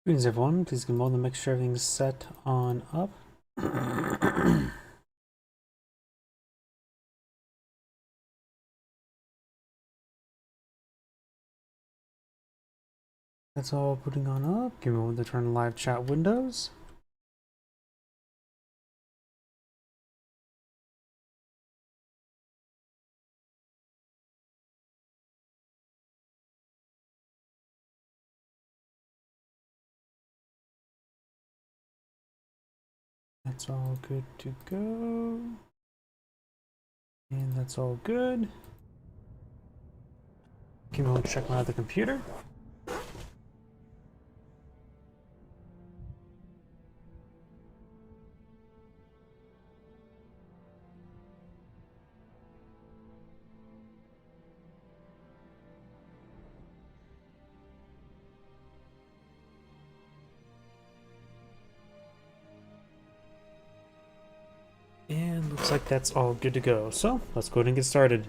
Greetings everyone, please give me a moment to make sure everything's set on up. That's all putting on up. Give me a moment to turn live chat windows. That's all good to go. And that's all good. Give me a moment to check my other computer. And looks like that's all good to go. So let's go ahead and get started.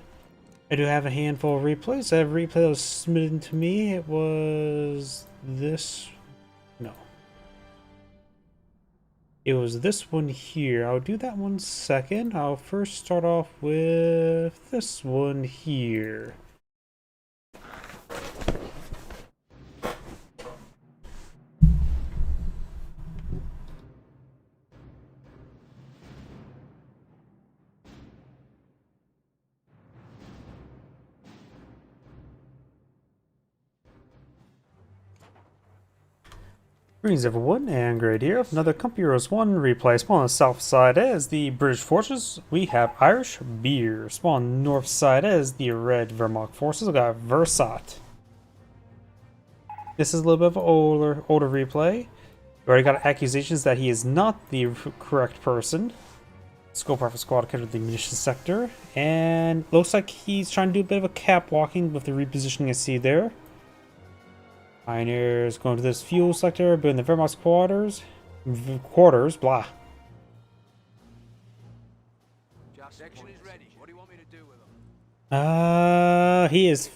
I do have a handful of replays. I have a replay that was submitted to me. It was this. No. It was this one here. I'll do that one second. I'll first start off with this one here. Greetings everyone, and Great here. Another Company Heroes 1 replay. Spawn on the south side as the British forces. We have Irish beer. Spawn on the north side as the red Wehrmacht forces. We got Versat. This is a little bit of an older replay. We already got accusations that he is not the correct person. Scope Rifle Squad covered the munitions sector. And looks like he's trying to do a bit of a cap walking with the repositioning I see there. Pioneers going to this fuel sector, building the Wehrmacht quarters, blah. Section is ready. What do you want me to do with them? He is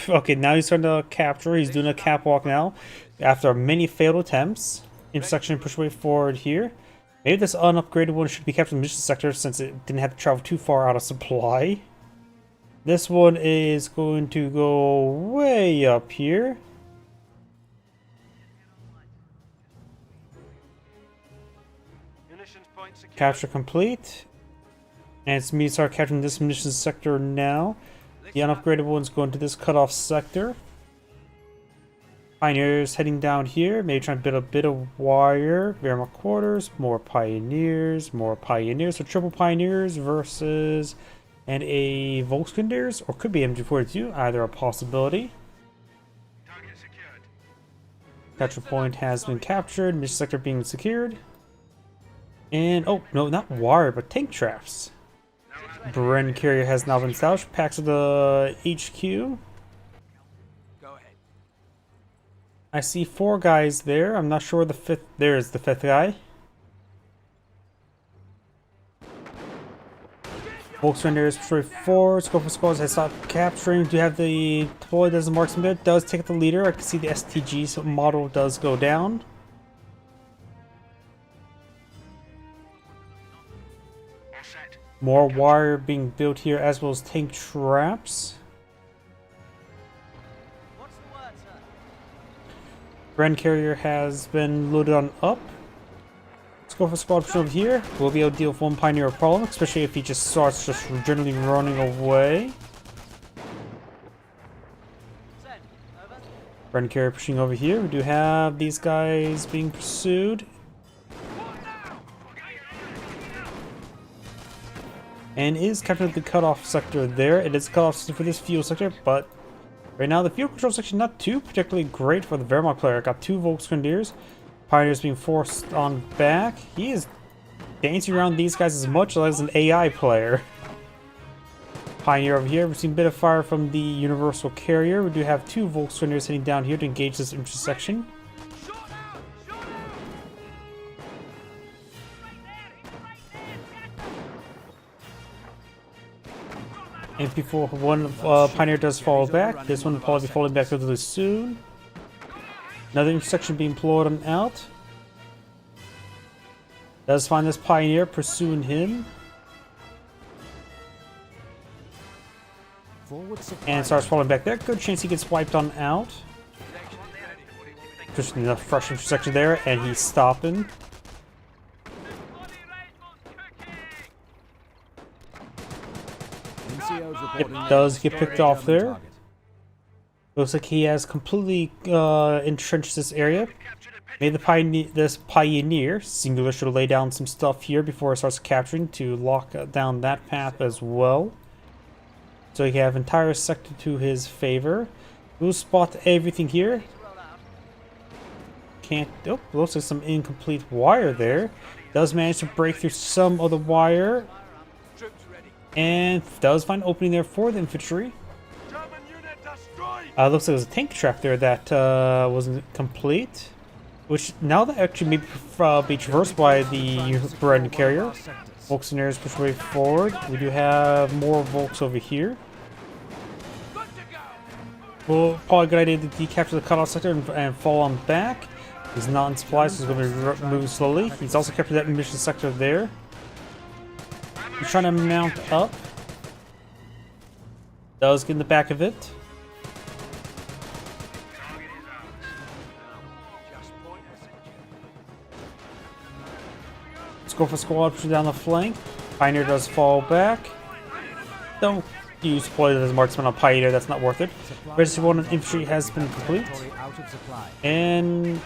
okay. Now he's starting to capture. He's doing a cap walk now, after many failed attempts. Intersection push way forward here. Maybe this unupgraded one should be kept in the mission sector since it didn't have to travel too far out of supply. This one is going to go way up here. Capture complete. And it's me to start capturing this munitions sector now. The unupgraded one's going to this cutoff sector. Pioneers heading down here. Maybe trying to build a bit of wire. Wehrmacht quarters. More pioneers. More pioneers. So triple pioneers versus and a Volkskrieger, or could be MG42. Either a possibility. Capture point has been captured. Mission sector being secured. And, oh, no, not wire, but tank traps. Bren carrier has now been established. Packs of the HQ. Go ahead. I see 4 guys there. I'm not sure the 5th. There's the 5th guy. Volkswagen destroy 4. Scope of squads has stopped capturing. Do you have the deploy? Does the marksman bit? Does take the leader. I can see the STG model does go down. More wire being built here, as well as tank traps. Grand carrier has been loaded on up. Let's go for squad over here. We'll be able to deal with one pioneer problem, especially if he just starts just generally running away. Grand carrier pushing over here. We do have these guys being pursued. And is captured the cutoff sector there. It is cutoff sector for this fuel sector, but right now the fuel control section not too particularly great for the Wehrmacht player. Got 2 Volkskrieger. Pioneers being forced on back. He is dancing around these guys as much as an AI player. Pioneer over here. We've seen a bit of fire from the universal carrier. We do have 2 Volkskrieger heading down here to engage this intersection. And before one Pioneer does fall back, this one will probably be falling back relatively soon. Another intersection being pulled on out. Does find this pioneer pursuing him. And starts falling back there. Good chance he gets wiped on out. Just enough fresh intersection there, and he's stopping. Yep, does get picked off there. Looks like he has completely entrenched this area. Maybe this pioneer, singular, should lay down some stuff here before it starts capturing to lock down that path as well. So he can have entire sector to his favor. We'll spot everything here. Can't. Oh, looks like some incomplete wire there. Does manage to break through some of the wire. And does find an opening there for the infantry. Looks like there's a tank trap there that wasn't complete. Which now that actually may be traversed by the Bren carrier. Volks and Airs push way forward. We do have more Volks over here. Well, probably a good idea to decapture the cutoff sector and fall on back. He's not in supplies, so he's going to be moving slowly. He's also captured that mission sector there. He's trying to mount up. Does get in the back of it. Let's go for squad pushing down the flank. Pioneer does fall back. Don't use poison as marksman on Pioneer, that's not worth it. Registry 1 of infantry has been complete. And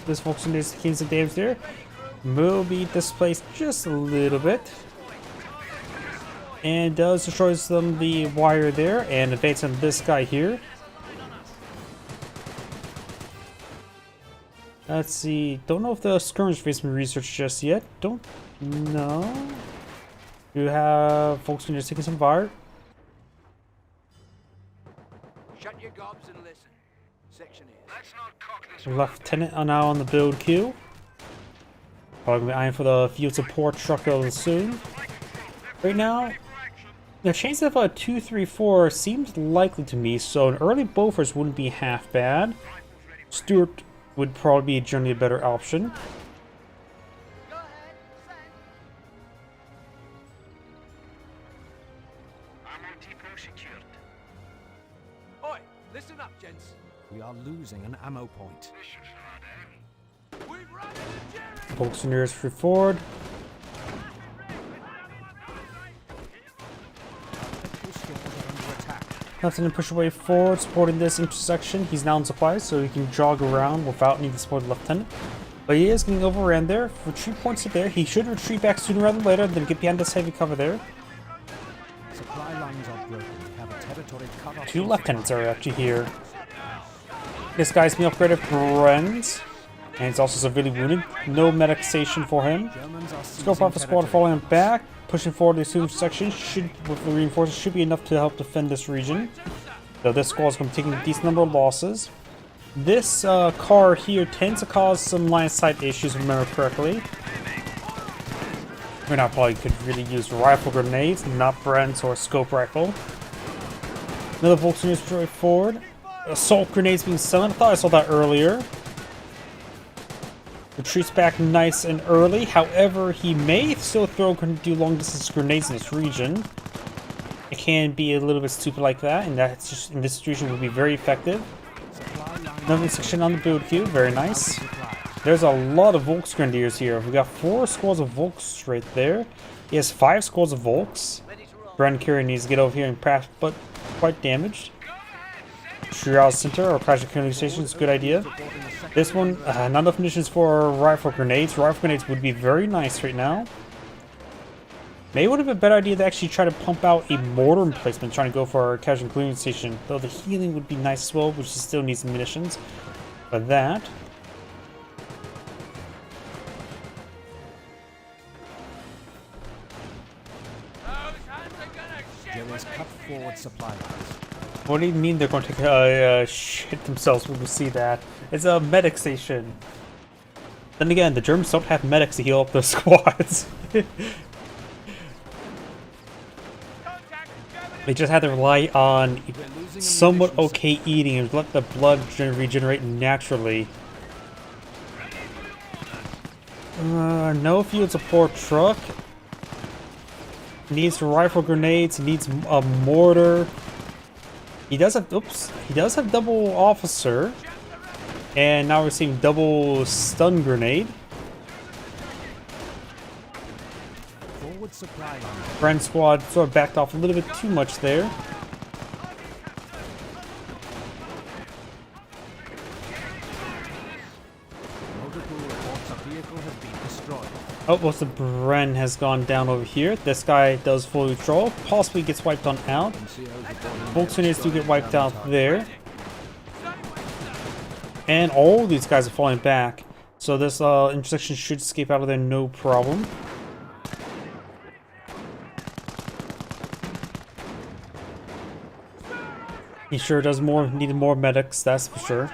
this Volkswagen is taking some damage there. Will be displaced just a little bit. And does destroy some of the wire there and advance on this guy here. Let's see. Don't know if the skirmish phase has been researched just yet. Don't know. You have folks just taking some fire. Shut your gobs and listen. Section is. Lieutenant are now on the build queue. Probably gonna be eyeing for the field support truck soon. Right now, the chance of a 2-3-4 seems likely to me, so an early Bofors wouldn't be half bad. Stuart would probably be generally a better option. Oi, listen up, gents. We are losing an ammo point. We've run into Jerry! Folks nearest free forward. Lieutenant push away forward, supporting this intersection. He's now in supplies, so he can jog around without needing to support the lieutenant. But he is getting overran there. Retreat points it there. He should retreat back sooner rather than later, then get behind this heavy cover there. Supply lines are broken. We have a territory cut off. 2 lieutenants are actually here. This guy's being upgraded for Bren's, and he's also severely wounded. No medic station for him. Scope off the squad falling back. Pushing forward this intersection should, with the reinforcements, should be enough to help defend this region. So this squad is going to be taking a decent number of losses. This car here tends to cause some line of sight issues, if I remember correctly. We're not probably could really use rifle grenades, not Brent's or scope rifle. Another Volkswagen is straight forward. Assault grenades being summoned. I thought I saw that earlier. Retreats back nice and early. However, he may still do long distance grenades in this region. It can be a little bit stupid like that, and that's just in this situation would be very effective. Another section on the build queue, very nice. There's a lot of Volks Grenadiers here. We got 4 squads of Volks right there. He has 5 squads of Volks. Bren Carrier needs to get over here and perhaps, but quite damaged. Triage Center or Crash Community Station is a good idea. This one, not enough munitions for rifle grenades. Rifle grenades would be very nice right now. Maybe would have been a better idea to actually try to pump out a mortar emplacement, trying to go for a casual clearing station. Though the healing would be nice as well, which still needs munitions. But that. There is cut forward supply lines. What do you mean they're going to shit themselves when we see that? It's a medic station. Then again, the Germans don't have medics to heal up their squads. Contact German They just had to rely on somewhat okay eating and let the blood regenerate naturally. No field support truck. Needs rifle grenades. Needs a mortar. He does have, oops, he does have double officer. And now we're seeing double stun grenade. Forward supply line. Friend squad sort of backed off a little bit too much there. Multiple reports a vehicle has been destroyed. Oh, well, the Bren has gone down over here. This guy does full withdrawal. Possibly gets wiped on out. Volkswagens do get wiped out there. And all these guys are falling back. So this intersection should escape out of there no problem. He sure does need more medics, that's for sure.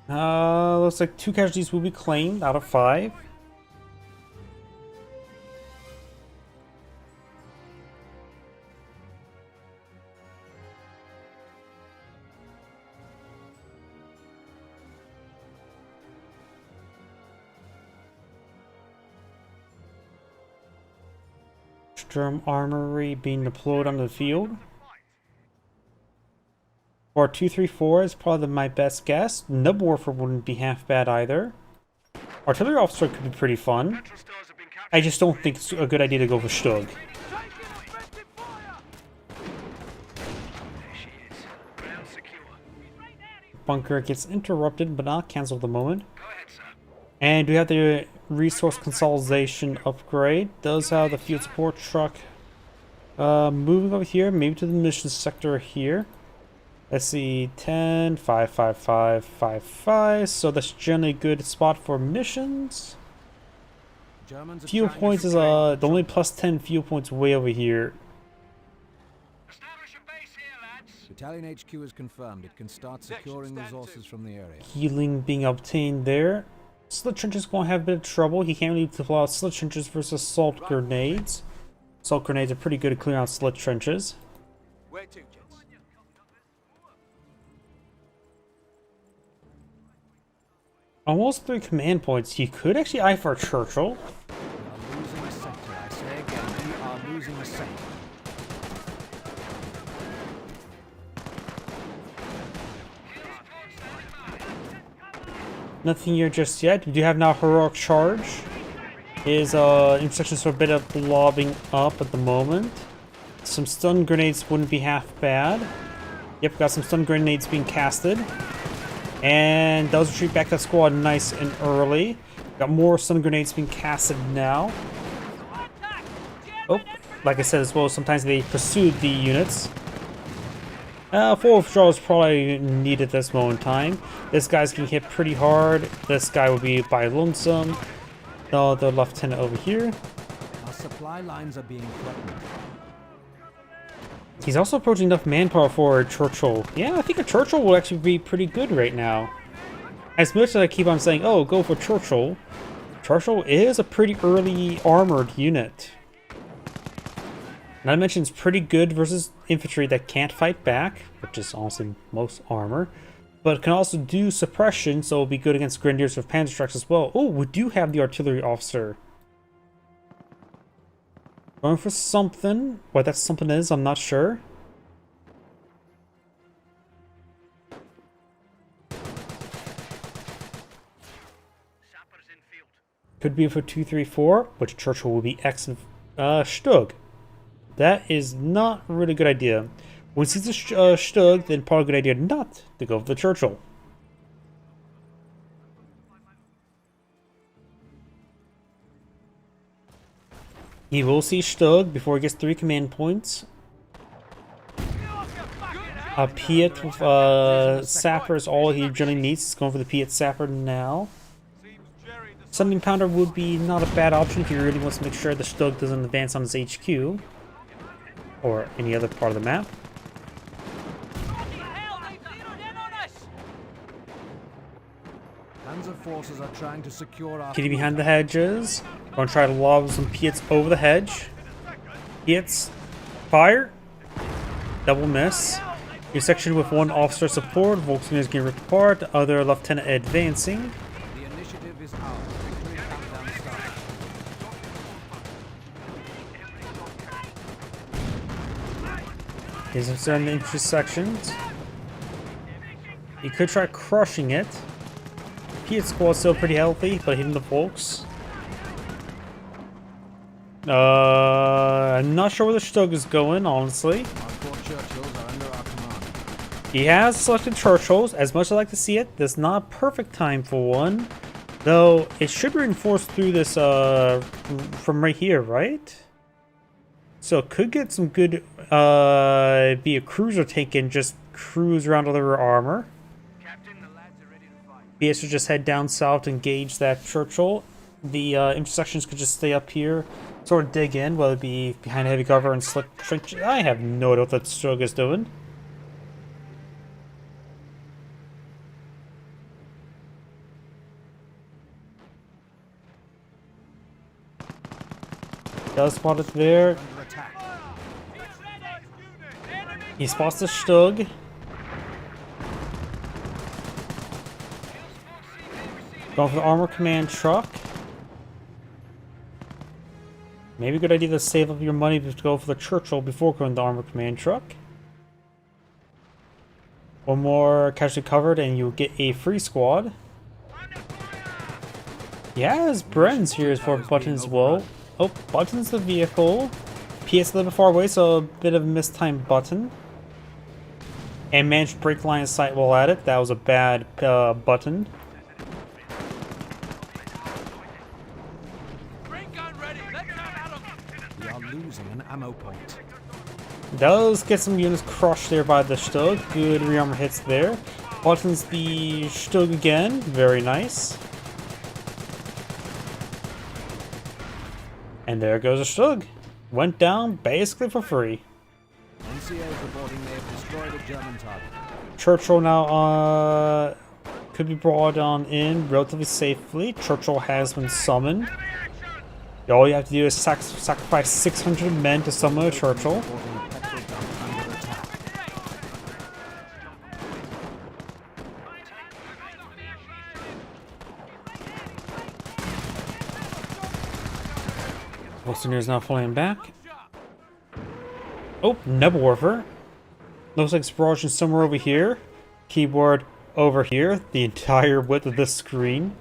Looks like 2 casualties will be claimed out of 5. Sturm Armory being deployed on the field. Or 234 is probably my best guess. Nubwarfer wouldn't be half bad either. Artillery officer could be pretty fun. I just don't think it's a good idea to go for Stug. Bunker gets interrupted, but not cancelled at the moment. And we have the resource consolidation upgrade. Does have the field support truck moving over here, maybe to the mission sector here. Let's see, 10, 5, 5, 5, 5, 5. So that's generally a good spot for missions. Fuel points is the only plus 10 fuel points way over here. Battalion HQ is confirmed. It can start securing resources from the area. Healing being obtained there. Slit trenches won't have a bit of trouble. He can't really deploy out slit trenches versus assault grenades. Assault grenades are pretty good at clearing out slit trenches. Where to, gents? Almost 3 command points. He could actually eye for Churchill. We are losing a sector. I say again, we are losing a sector. Nothing here just yet. We do have now heroic charge. His intersections are a bit of lobbing up at the moment. Some stun grenades wouldn't be half bad. Yep, got some stun grenades being casted. And does retreat back that squad nice and early. Got more stun grenades being casted now. Oh, like I said as well, sometimes they pursued the units. Full withdrawal is probably needed at this moment in time. This guy's getting hit pretty hard. This guy will be by lonesome. No, the lieutenant over here. Our supply lines are being threatened. He's also approaching enough manpower for a Churchill. Yeah, I think a Churchill will actually be pretty good right now. As much as I keep on saying, oh, go for Churchill, Churchill is a pretty early armored unit. Not to mention it's pretty good versus infantry that can't fight back, which is honestly most armor, but can also do suppression, so it'll be good against Grenadiers with Panzer trucks as well. Oh, we do have the artillery officer. Going for something. What that something is, I'm not sure. Could be for 234, which Churchill will be excellent. Stug. That is not a really good idea. When he sees a Stug, then probably a good idea not to go for the Churchill. He will see Stug before he gets 3 command points. A Piet with Sapper is all he generally needs. He's going for the Piet Sapper now. Sending Pounder would be not a bad option if he really wants to make sure the Stug doesn't advance on his HQ. Or any other part of the map. Panzer forces are trying to secure our... Kitty behind the hedges. Gonna try to lob some Piets over the hedge. He hits fire. Double miss. Your section with one officer support. Volkswagen is getting ripped apart. The other lieutenant advancing. The initiative is ours. Victory countdown starts. He's concerned the infantry sections. He could try crushing it. Piet squad's still pretty healthy, but hitting the Volks. I'm not sure where the Stug is going, honestly. Our four Churchills are under our command. He has selected Churchills. As much as I like to see it, this is not a perfect time for one. Though, it should reinforce through this, from right here, right? So, it could get some good, be a cruiser tank and just cruise around other armor. Captain, the lads are ready to fight. BS should just head down south to engage that Churchill. The intersections could just stay up here, sort of dig in, whether it be behind heavy cover and slick trenches. I have no idea what that Stug is doing. Does spot it there. Under attack. He spots the Stug. Going for the armor command truck. Maybe a good idea to save up your money to go for the Churchill before going to the armor command truck. One more casualty covered and you'll get a free squad. He has Brens here for Button as well. Oh, Button's the vehicle. PS a little bit far away, so a bit of a mistimed Button. And managed to break line of sight while at it. That was a bad Button. Bring gun ready. Let's have at 'em. We are losing an ammo point. Does get some units crushed there by the Stug. Good rearmor hits there. Button's the Stug again. Very nice. And there goes a Stug. Went down basically for free. NCA is reporting they have destroyed a German target. Churchill now could be brought on in relatively safely. Churchill has been summoned. All you have to do is sacrifice 600 men to summon a Churchill. Reporting a petrol dump under attack. Wilson is now falling back. Oh, Nebelwerfer. Looks like it's barraging somewhere over here. Keyboard over here. The entire width of this screen.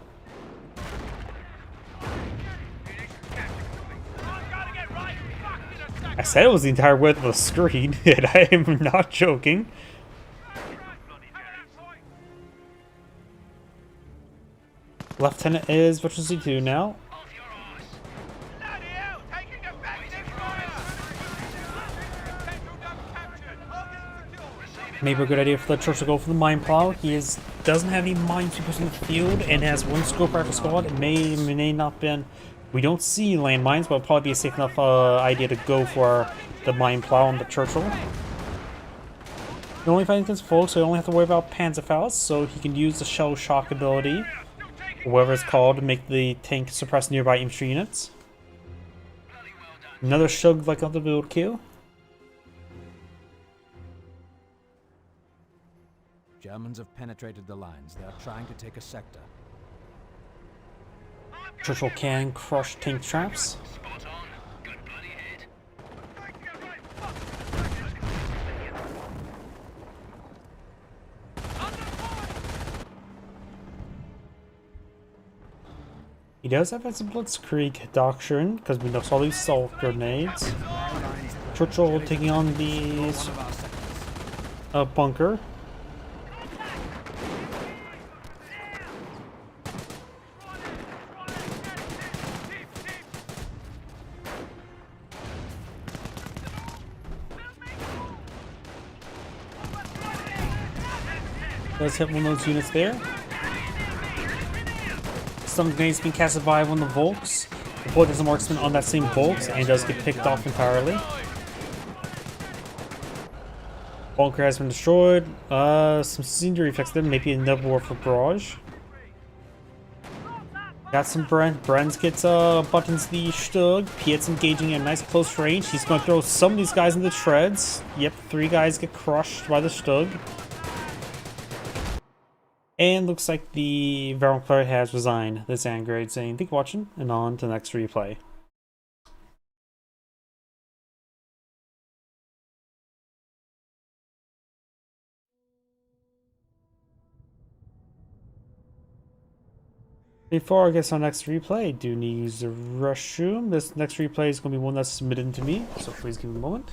I said it was the entire width of the screen, and I am not joking. Lieutenant is Veteran C2 now. Maybe a good idea for the Church to go for the mine plow. He doesn't have any mines to put in the field and has one scope rifle squad. It may not been. We don't see landmines, but it'll probably be a safe enough idea to go for the mine plow on the Churchill. The only fighting against folks, so you only have to worry about Panzerfaust, so he can use the shell shock ability, whatever it's called, to make the tank suppress nearby infantry units. Another Shug like on the build queue. Germans have penetrated the lines. They are trying to take a sector. Churchill can crush tank traps. He does have some blitzkrieg doctrine because we saw these salt grenades. Churchill taking on the bunker. Does hit one of those units there. Some grenades being casted by one of the Volks. The bullet does a marksman on that same Volks and does get picked off entirely. Bunker has been destroyed. Some scenery effects there, maybe a Nebelwerfer barrage. Got some Brenz gets buttons the Stug. Piet's engaging at a nice close range. He's going to throw some of these guys in the treads. Yep, 3 guys get crushed by the Stug. And looks like the Verum player has resigned this Angrade, saying thank you for watching, and on to the next replay. Before I get to our next replay, I do need to use the restroom. This next replay is going to be one that's submitted to me, so please give me a moment.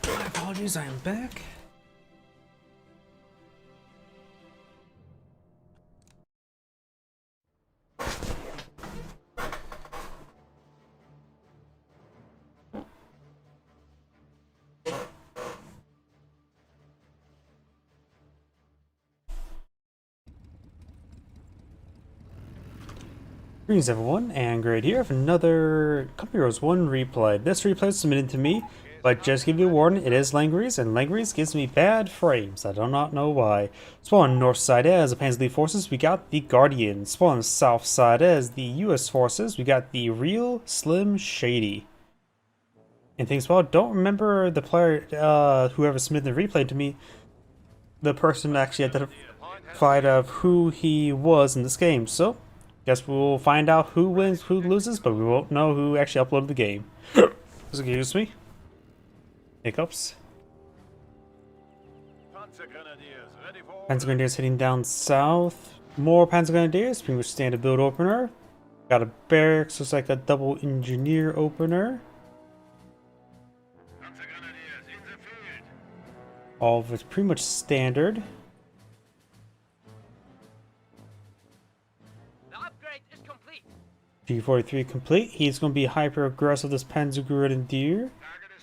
My apologies, I am back. Greetings everyone, and Grade here for another Company Heroes 1 replay. This replay is submitted to me, but just give you a warning, it is Langeries, and Langeries gives me bad frames. I do not know why. Spawn on the north side as the Panzer League forces, we got the Guardian. Spawn on the south side as the US forces, we got the Real Slim Shady. And things well, don't remember the player, whoever submitted the replay to me, the person actually identified of who he was in this game, so guess we'll find out who wins, who loses, but we won't know who actually uploaded the game. Excuse me. Hiccups. Panzer Grenadiers heading down south. More Panzer Grenadiers, pretty much standard build opener. Got a barracks, looks like a double engineer opener. All of it's pretty much standard. G43 complete. He's going to be hyper aggressive, this Panzer Grenadier.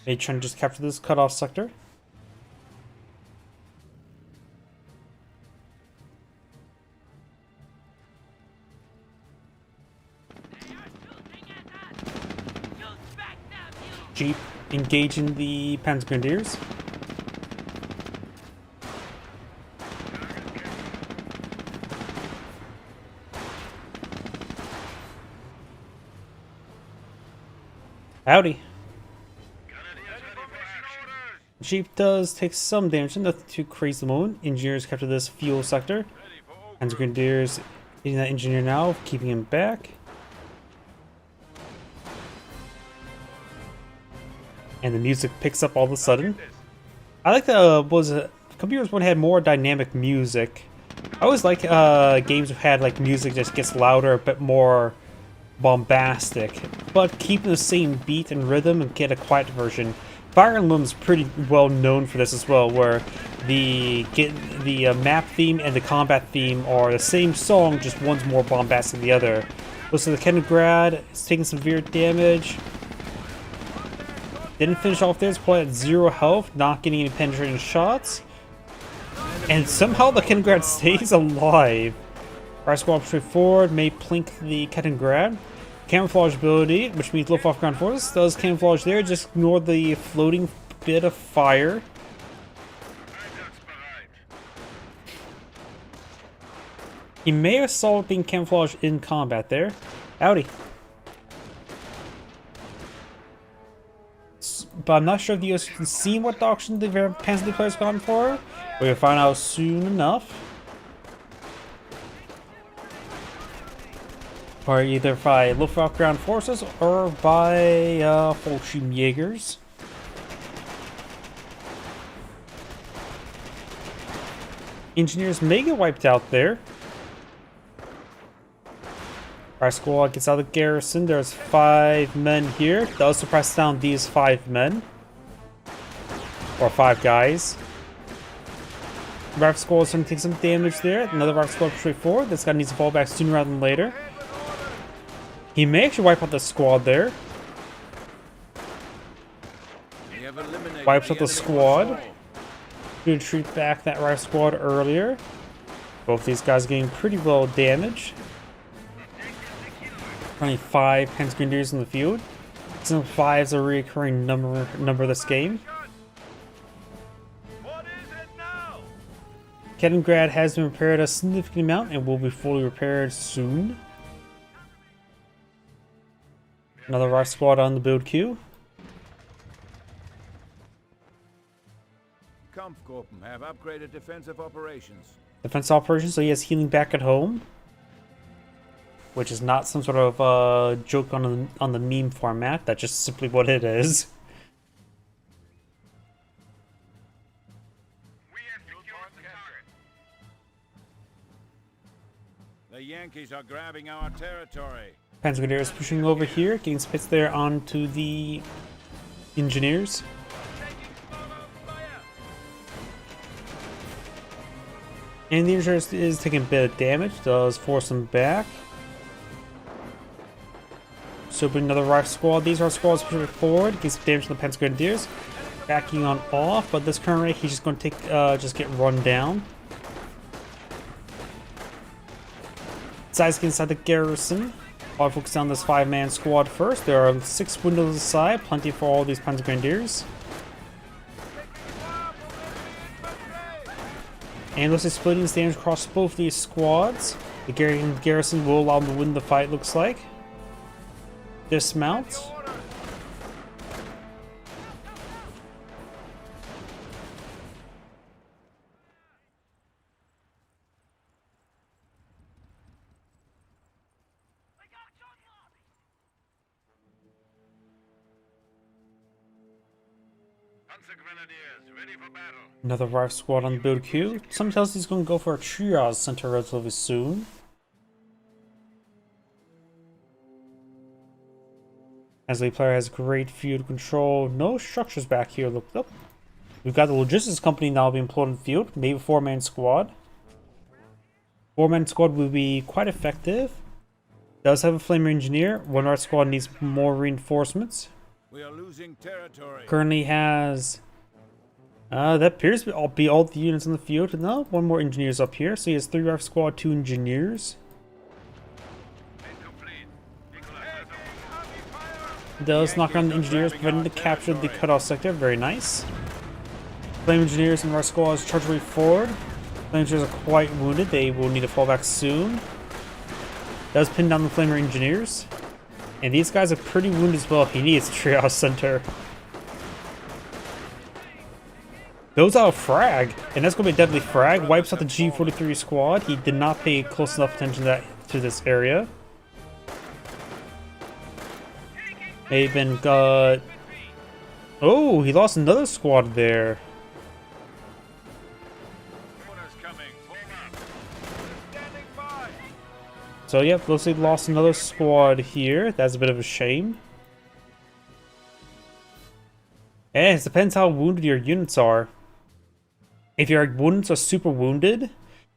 Maybe trying to just capture this cutoff sector. Jeep engaging the Panzer Grenadiers. Howdy. Jeep does take some damage, nothing too crazy at the moment. Engineers capture this fuel sector. Panzer Grenadiers hitting that engineer now, keeping him back. And the music picks up all of a sudden. I like the Computers 1 had more dynamic music. I always like games that had like music just gets louder, a bit more bombastic, but keeping the same beat and rhythm and get a quiet version. Fire Emblem's pretty well known for this as well, where the map theme and the combat theme are the same song, just one's more bombastic than the other. Looks like the Kaliningrad is taking severe damage. Didn't finish off there, it's probably at 0 health, not getting any penetrating shots. And somehow the Kaliningrad stays alive. Fire Squad straight forward, may plink the Kaliningrad. Camouflage ability, which means Luftwaffe ground forces, does camouflage there, just ignore the floating bit of fire. He may have saw it being camouflaged in combat there. Howdy. But I'm not sure if the US can see what doctrine the Panzer League player's gone for. We'll find out soon enough. Or either by Luftwaffe ground forces or by Fallschirmjägers. Engineers may get wiped out there. Our squad gets out of the garrison. There's 5 men here. Does suppress down these 5 men. Or 5 guys. Rifle squad is going to take some damage there. Another rifle squad straight forward. This guy needs to fall back sooner rather than later. He may actually wipe out the squad there. Wipes out the squad. To retreat back that rifle squad earlier. Both these guys getting pretty well damaged. Only 5 Pence Grenadiers in the field. Some 5 is a recurring number of this game. Kaliningrad has been repaired a significant amount and will be fully repaired soon. Another rifle squad on the build queue. Kampfgruppen have upgraded defensive operations. Defense operations, so he has healing back at home. Which is not some sort of joke on the meme format. That's just simply what it is. The Yankees are grabbing our territory. Panzer is pushing over here, getting spits there onto the engineers. And the engineer is taking a bit of damage, does force them back. So bring another rifle squad. These are squads pushing forward, gets damage to the Panzer Grenadiers. Backing on off, but this current rate he's just going to take just get run down. Sides get inside the garrison. I'll focus on this 5-man squad first. There are 6 windows aside, plenty for all these Panzer Grenadiers. And looks like splitting damage across both these squads. The garrison will allow them to win the fight, looks like. Dismount. Another rifle squad on the build queue. Some tells he's going to go for a triage center relatively soon. As the player has great field control. No structures back here looked up. We've got the logistics company now being employed in the field. Maybe 4-man squad. 4-man squad will be quite effective. Does have a flamer engineer. 1 rifle squad needs more reinforcements. We are losing territory. Currently has... that appears to be all the units in the field. No, 1 more engineers up here. So he has 3 rifle squad, 2 engineers. Does knock around the engineers, preventing the capture of the cutoff sector. Very nice. Flame engineers and rifle squads charge way forward. Flame engineers are quite wounded. They will need to fall back soon. Does pin down the flamer engineers. And these guys are pretty wounded as well. He needs a triage center. Goes out a frag, and that's going to be a deadly frag. Wipes out the G43 squad. He did not pay close enough attention to this area. Even got... Oh, he lost another squad there. So yep, looks like he lost another squad here. That's a bit of a shame. And it depends how wounded your units are. If your units are super wounded,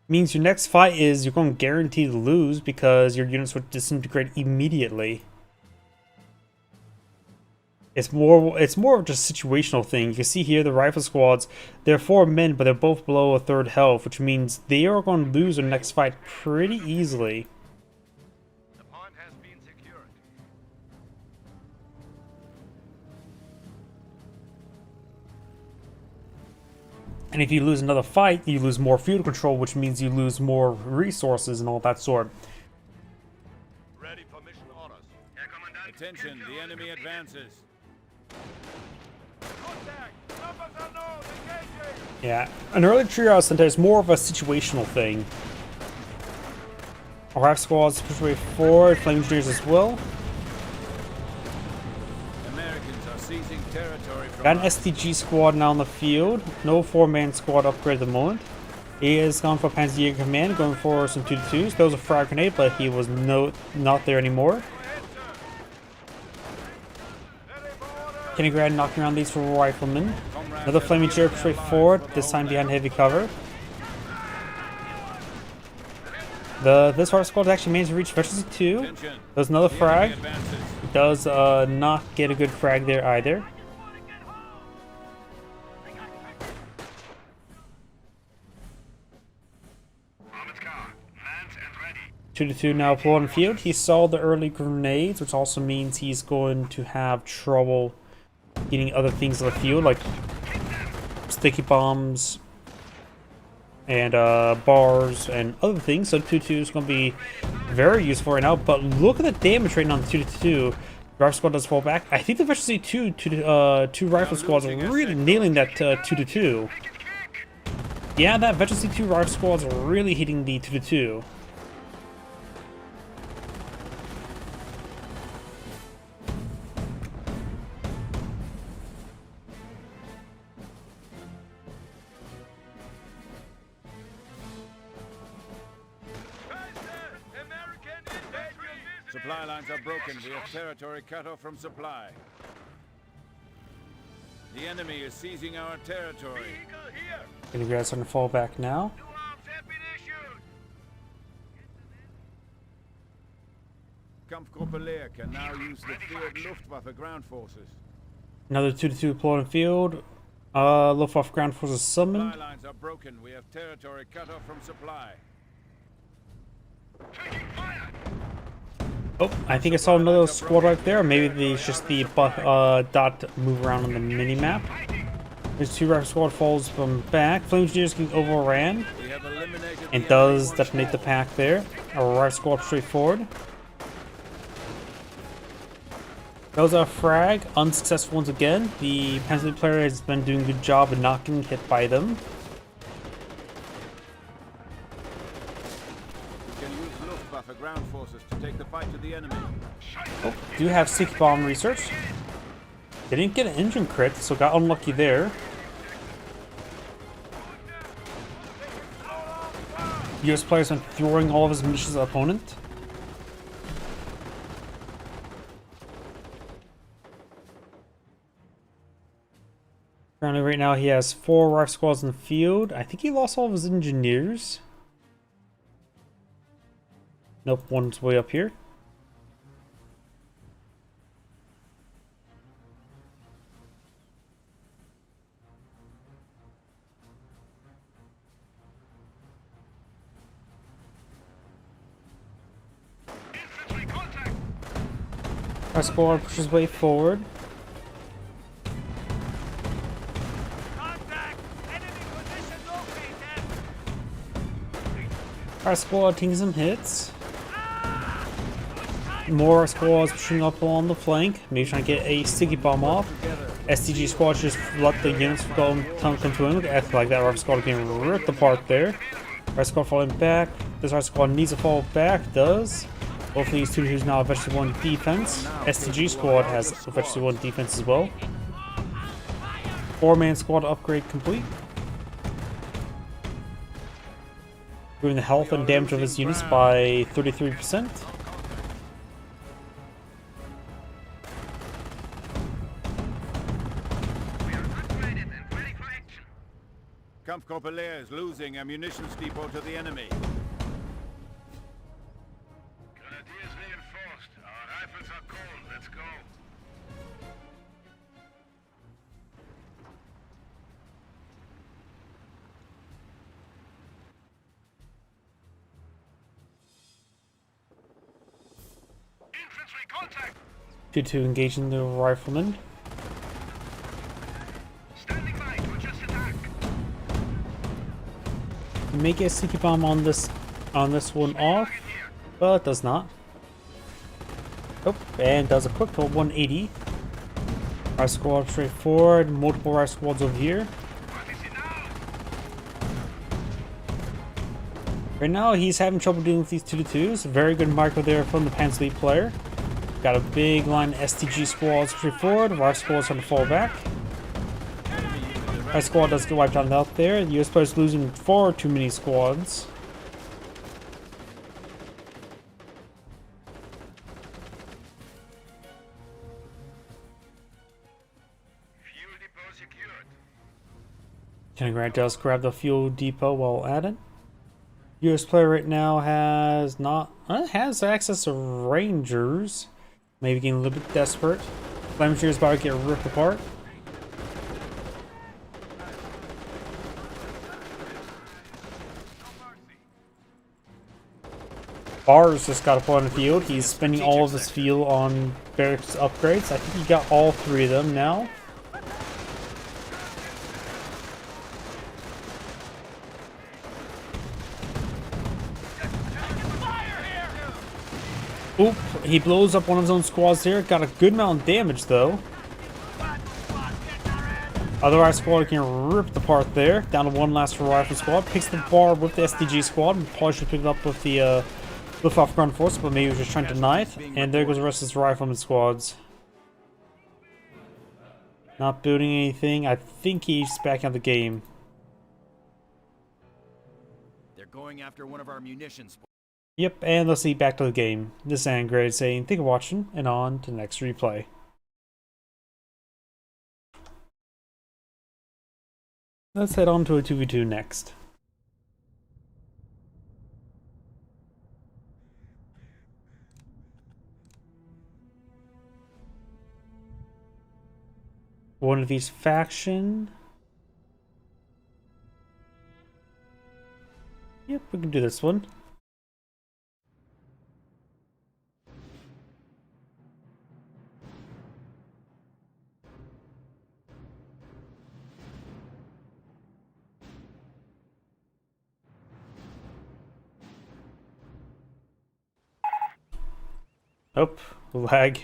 means your next fight is you're going to guarantee to lose because your units would disintegrate immediately. It's more of just a situational thing. You can see here the rifle squads, they're 4 men, but they're both below a 3rd health, which means they are going to lose their next fight pretty easily. The point has been secured. And if you lose another fight, you lose more field control, which means you lose more resources and all that sort. Ready for mission orders. Herr Kommandant. Attention, the enemy advances. Yeah, an early triage center is more of a situational thing. Rifle squads push way forward, flame engineers as well. Americans are seizing territory from Got an STG squad now on the field. No 4-man squad upgrade at the moment. He is going for Panzer Command, going for some 2-2s. There was a frag grenade, but he was not there anymore. Kennygrad knocking around these for riflemen. Another flaming chair push way forward, this time behind heavy cover. This rifle squad actually managed to reach Veterans 2. There's another frag. Does not get a good frag there either. Two to two now pulled on field. He saw the early grenades, which also means he's going to have trouble getting other things on the field, like sticky bombs and bars and other things. So 2-2 is going to be very useful right now. But look at the damage rating on the 2-2. Rifle squad does fall back. I think the Veteran 2 rifle squads are really nailing that 2-2. Yeah, that Veteran 2 rifle squads are really hitting the 2-2. Supply lines are broken. We have territory cut off from supply. The enemy is seizing our territory. You guys are going to fall back now. Kampfgruppe Leer can now use the field Luftwaffe ground forces. Another 2-2 deployed in field. Luftwaffe ground forces summoned. Supply lines are broken. We have territory cut off from supply. Oh, I think I saw another squad right there. Maybe it's just the dot move around on the mini map. There's two rifle squad falls from back. Flame engineers getting overran and does detonate the pack there. Our rifle squad straight forward. That was a frag, unsuccessful once again. The Panzer player has been doing a good job of not getting hit by them. Ground forces to take the fight to the enemy. Oh, do have sticky bomb research. They didn't get an engine crit, so got unlucky there. US players been throwing all of his munitions at the opponent. Currently, right now, he has 4 rifle squads in the field. I think he lost all of his engineers. Nope, one's way up here. Our squad pushes way forward. Our squad taking some hits. More squads pushing up along the flank, maybe trying to get a sticky bomb off. STG squad just let the units come to him. Like that rifle squad getting ripped apart there. Rifle squad falling back. This rifle squad needs to fall back, does. Both of these 2-2s now have Veteran 1 defense. STG squad has Veteran 1 defense as well. 4-man squad upgrade complete. Improving the health and damage of his units by 33%. Kampfgruppe Leer is losing a munitions depot to the enemy. Grenadiers reinforced. Our rifles are cold. Let's go. Infantry contact. 2-2 engaging the riflemen. Standing by to adjust attack. You may get a sticky bomb on this one off, but it does not. Oh, and does a quick pull 180. Our squad straight forward, multiple right squads over here. Right now, he's having trouble dealing with these 2-2s. Very good micro there from the Panzer player. Got a big line of STG squads pushing forward. Our squad's trying to fall back. Our squad does get wiped out there. The US player's losing far too many squads. Fuel depot secured. Can Grant just grab the fuel depot while at it? US player right now has has access to Rangers. Maybe getting a little bit desperate. Flemish is about to get ripped apart. Bars just got a point on the field. He's spending all of his fuel on barracks upgrades. I think he got all 3 of them now. Oop, he blows up one of his own squads there. Got a good amount of damage though. Otherwise, squad getting ripped apart there. Down to one last rifle squad. Picks the bar with the SDG squad. Probably should pick it up with the Luftwaffe ground force, but maybe he was just trying to deny it. And there goes the rest of his rifleman squads. Not building anything. I think he's back out of the game. They're going after one of our munitions. Yep, and let's see, back to the game. This is Angrade saying, thank you for watching, and on to the next replay. Let's head on to a 2v2 next. One of these faction. Yep, we can do this one. Oh, lag.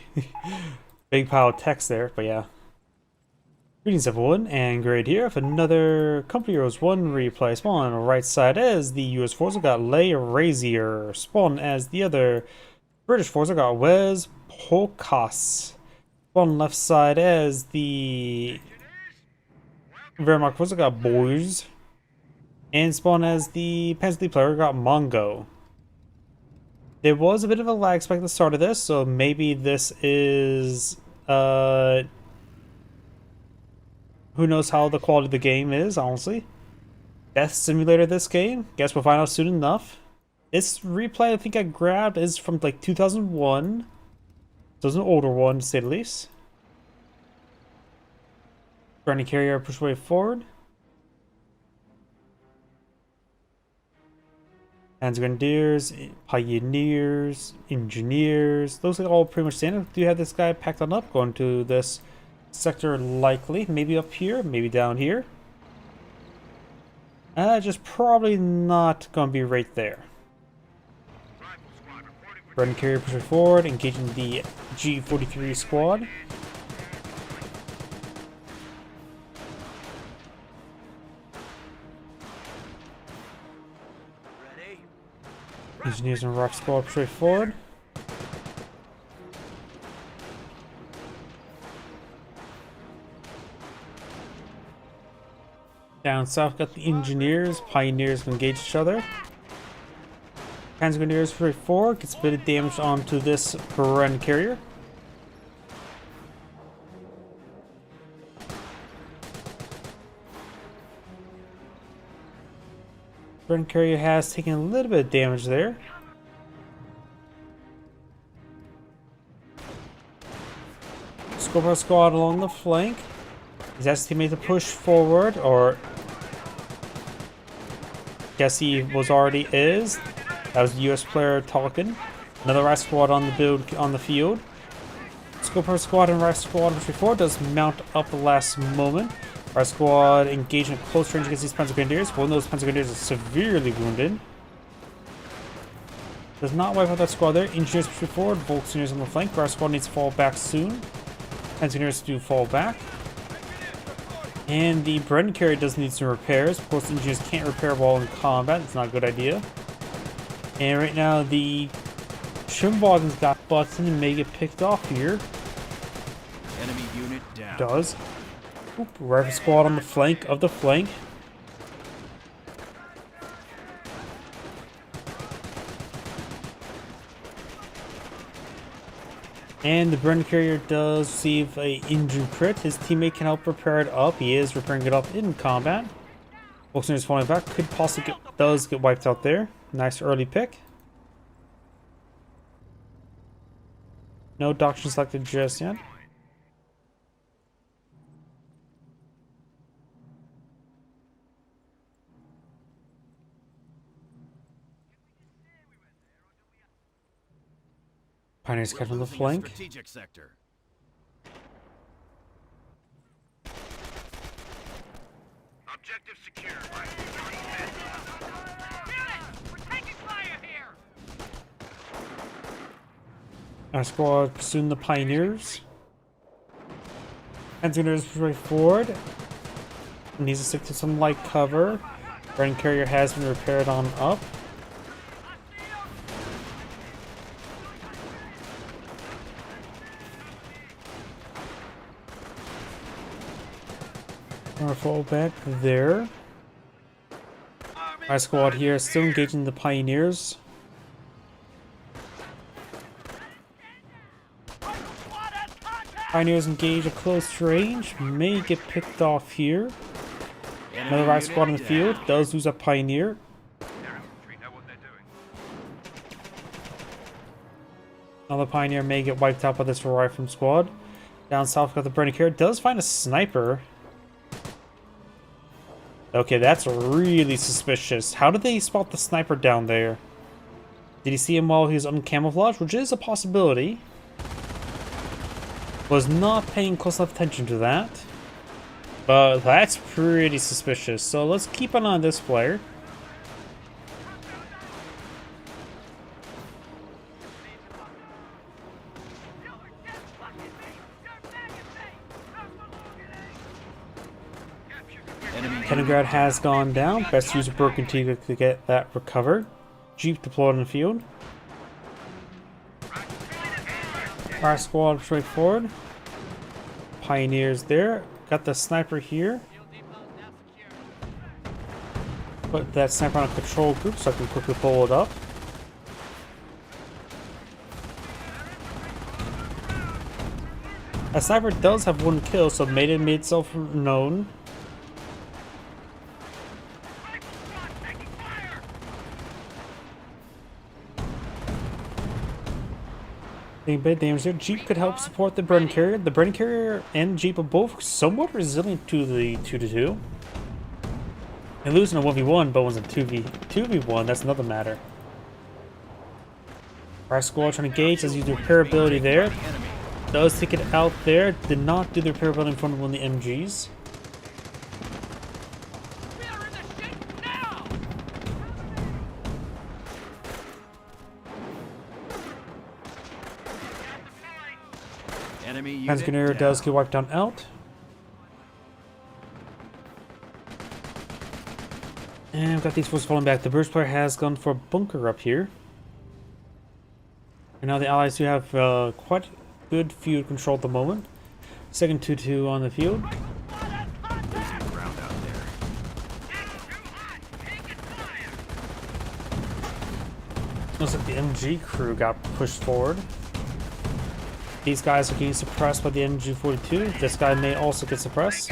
Big pile of text there, but yeah. Greetings everyone, and Grade here with another Company Heroes 1 replay. Spawn on the right side as the US force, I got Leigh Razier. Spawn as the other British force, I got Wes Polkas. Spawn on the left side as the Wehrmacht force, I got Boys. And spawn as the Panzer player, I got Mongo. There was a bit of a lag spike at the start of this, so maybe this is, who knows how the quality of the game is, honestly. Death Simulator this game? Guess we'll find out soon enough. This replay I think I grabbed is from like 2001. So it's an older one, to say the least. Granny carrier push way forward. Panzer Grenadiers, Pioneers, Engineers. Those are all pretty much standard. Do you have this guy packed on up? Going to this sector likely. Maybe up here, maybe down here. Just probably not going to be right there. Grenadier carrier pushing forward, engaging the G43 squad. Engineers and rock squad straight forward. Down south, got the engineers. Pioneers can engage each other. Panzer Grenadiers straight forward. Gets a bit of damage onto this Grenadier carrier. Grenadier carrier has taken a little bit of damage there. Scorpio squad along the flank. He's asked his teammate to push forward, or guess he was already is. That was the US player talking. Another right squad on the build on the field. Scorpio squad and right squad which before does mount up the last moment. Our squad engaging at close range against these Panzer Grenadiers. One of those Panzer Grenadiers is severely wounded. Does not wipe out that squad there. Engineers push forward. Volkswagens on the flank. Our squad needs to fall back soon. Panzer Grenadiers do fall back. And the Brendan carrier does need some repairs. Of course, engineers can't repair while in combat. It's not a good idea. And right now the Trimwagon's got butts and may get picked off here. Enemy unit down. Does. Oop, rifle squad on the flank of the flank. And the Bren carrier does receive a injury crit. His teammate can help repair it up. He is repairing it up in combat. Volkswagen is falling back. Could possibly does get wiped out there. Nice early pick. No doctrine selected just yet. Pioneers kept on the flank. Strategic sector. Objective secure. We're taking fire here! Our squad pursuing the Pioneers. Engineers push forward. Needs to stick to some light cover. Bren carrier has been repaired on up. Our fall back there. Our squad here is still engaging the Pioneers. Pioneers engage at close range. May get picked off here. Another right squad in the field. Does lose a Pioneer. Another Pioneer may get wiped out by this rifle squad. Down south, got the Bren carrier. Does find a sniper. Okay, that's really suspicious. How did they spot the sniper down there? Did he see him while he was uncamouflaged? Which is a possibility. Was not paying close enough attention to that. But that's pretty suspicious. So let's keep an eye on this player. Kaliningrad has gone down. Best use of broken T to get that recovered. Jeep deployed in the field. Our squad straight forward. Pioneers there. Got the sniper here. Put that sniper on a control group so I can quickly pull it up. A sniper does have one kill, so made itself known. A bit damage there. Jeep could help support the Bren carrier. The Bren carrier and Jeep are both somewhat resilient to the 2-2. They're losing a 1v1, but was a 2v1. That's another matter. Our squad trying to engage. Does use the repairability there. Does take it out there. Did not do the repairability in front of one of the MGs. Engineer does get wiped down out. And we've got these forces falling back. The burst player has gone for a bunker up here. And now the allies do have quite good field control at the moment. Second 2-2 on the field. Looks like the MG crew got pushed forward. These guys are getting suppressed by the MG42. This guy may also get suppressed.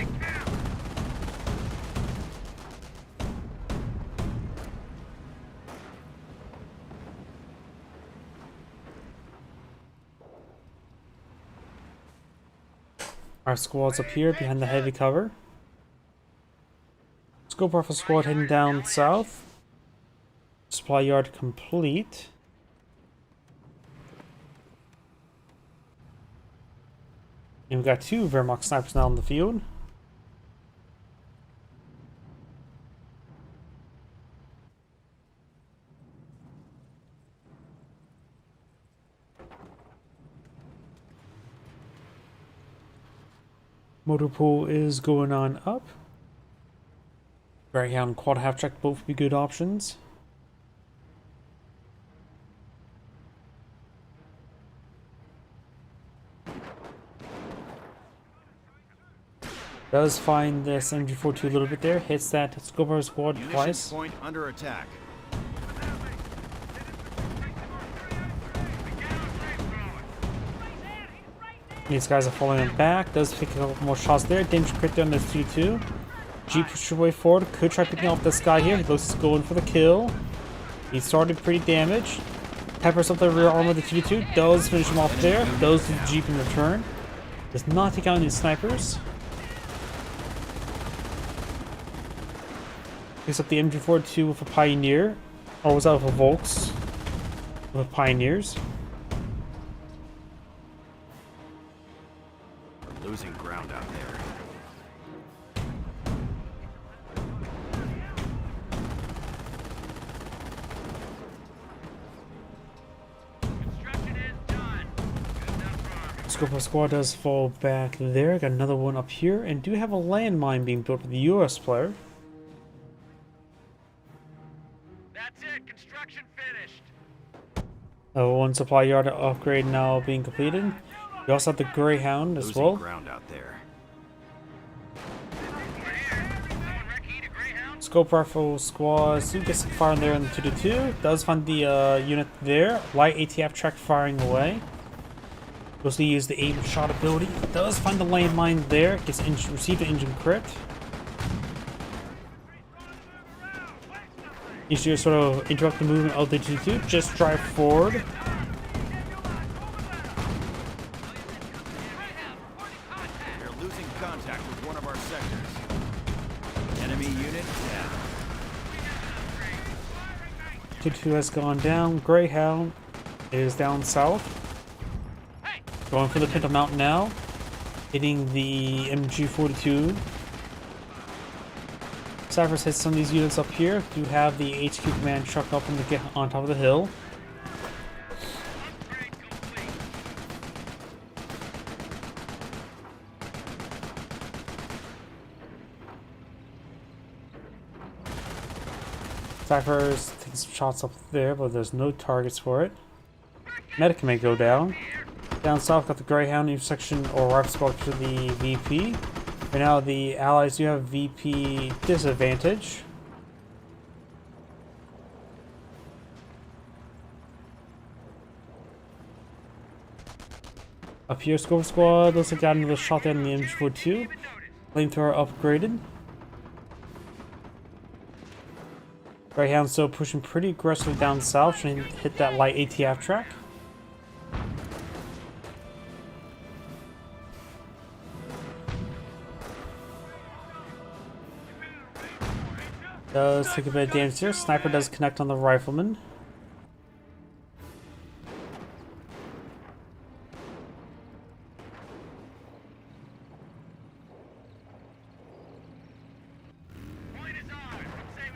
Our squad's up here behind the heavy cover. Scope rifle squad heading down south. Supply yard complete. And we've got two Wehrmacht snipers now in the field. Motor pool is going on up. Greyhound and quad half track both be good options. Does find this MG42 a little bit there. Hits that Scoper squad Munitions twice. point under attack. These guys are falling back. Does pick a couple more shots there. Damage crit there on this 2-2. G pushes your way forward. Could try picking off this guy here. He looks going for the kill. He started pretty damaged. Peppers up the rear armor of the 2-2. Does finish him off there. Does do the Jeep in return. Does not take out any snipers. Picks up the MG42 with a Pioneer. Or was that with a Volks? With Pioneers. We're losing ground out there. Scoper squad does fall back there. Got another one up here. And do have a landmine being built for the US player. That's it. Construction finished. One supply yard upgrade now being completed. We also have the Greyhound as Losing well. ground out there. Scope rifle squad do get some fire in there in the 2-2. Does find the unit there. Light ATF track firing away. Mostly use the aim shot ability. Does find the landmine there. Gets received an engine crit. You should sort of interrupt the movement of the 2-2. Just drive forward. We're losing contact with one of our sectors. Enemy unit down. 2-2 has gone down. Greyhound is down south. Going for the Pinto Mountain now. Hitting the MG42. Cyphers hits some of these units up here. Do have the HQ command truck up on top of the hill. Cyphers taking some shots up there, but there's no targets for it. Medic may go down. Down south, got the Greyhound intersection or rifle squad to the VP. Right now, the allies do have VP disadvantage. Up here, Scope Squad looks like got another shot there in the MG42. Flamethrower upgraded. Greyhound still pushing pretty aggressively down south, trying to hit that light ATF track. Does take a bit of damage here. Sniper does connect on the rifleman.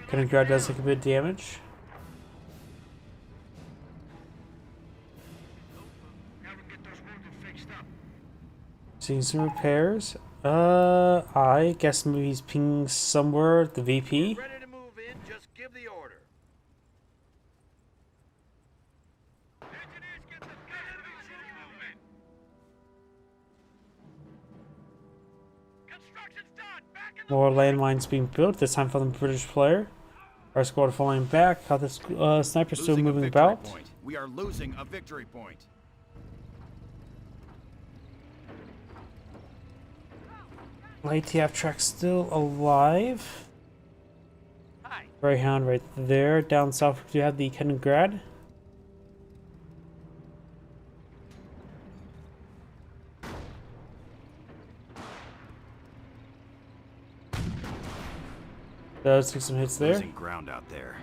Kaliningrad does take a bit of damage. Seeing some repairs. I guess maybe he's pinging somewhere the VP. Ready to move in, just give the order. Engineers, get the movement. Construction's done. Back in the More landmines being built, this time for the British player. Our squad falling back. How this sniper still Losing a moving victory about. point. We are losing a victory point. ATF track still alive. Hi. Greyhound right there. Down south, do you have the Kaliningrad? Does take some hits there. Losing ground out there.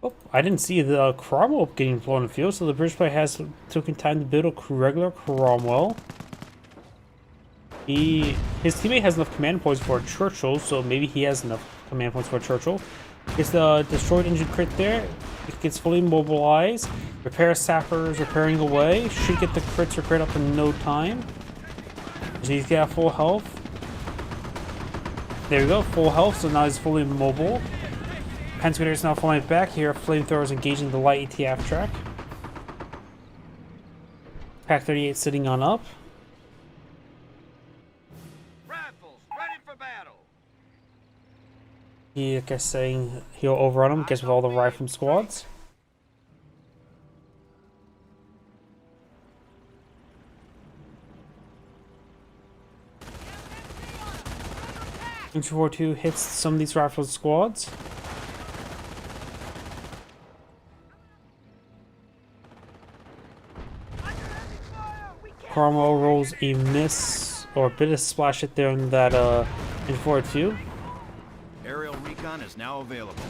Oh, I didn't see the Cromwell getting blown in the field, so the British player has taken time to build a regular Cromwell. His teammate has enough command points for a Churchill, so maybe he has enough command points for a Churchill. Gets the destroyed engine crit there. It gets fully mobilized. Repair sappers repairing away. Should get the crits or crit up in no time. He's got full health. There we go, full health, so now he's fully mobile. Pentagrator is now falling back here. Flamethrowers engaging the light ATF track. Pack 38 sitting on up. Rifles, ready for battle. He, I guess, saying he'll overrun him, guess with all the rifle squads. Infantry 42 hits some of these rifle squads. Carmel rolls a miss or a bit of splash hit there in that Infantry 42. Aerial recon is now available.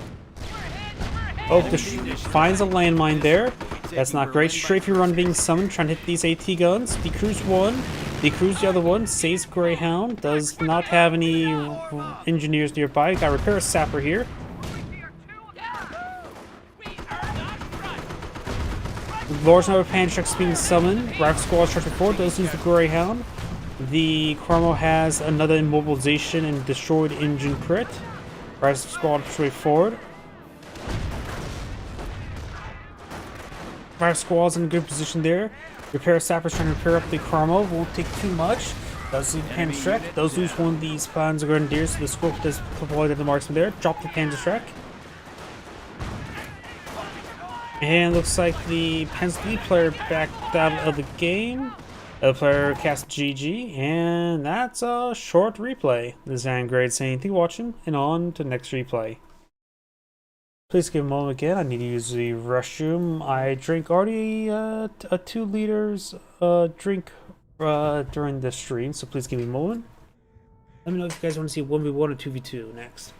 Oh, finds a landmine there. That's not great. Strafey run being summoned, trying to hit these AT guns. Decruise one, decruise the other one, saves Greyhound. Does not have any engineers nearby. Got repair sapper here. Large number of Panchaks being summoned. Rack squad structure forward. Does lose the Greyhound. The Carmel has another immobilization and destroyed engine crit. Rack squad straight forward. Fire squad's in a good position there. Repair sappers trying to repair up the Carmel. Won't take too much. Does leave Panzerschreck. Does lose one of these Panzer Grenadiers, so the scope does deploy the marksman there. Drop the Panzerschreck. And looks like the Panzer player backed out of the game. The player cast GG, and that's a short replay. This is Angrade saying thank you for watching, and on to the next replay. Please give a moment again. I need to use the restroom. I drank already a 2 liters drink during the stream, so please give me a moment. Let me know if you guys want to see 1v1 or 2v2 next.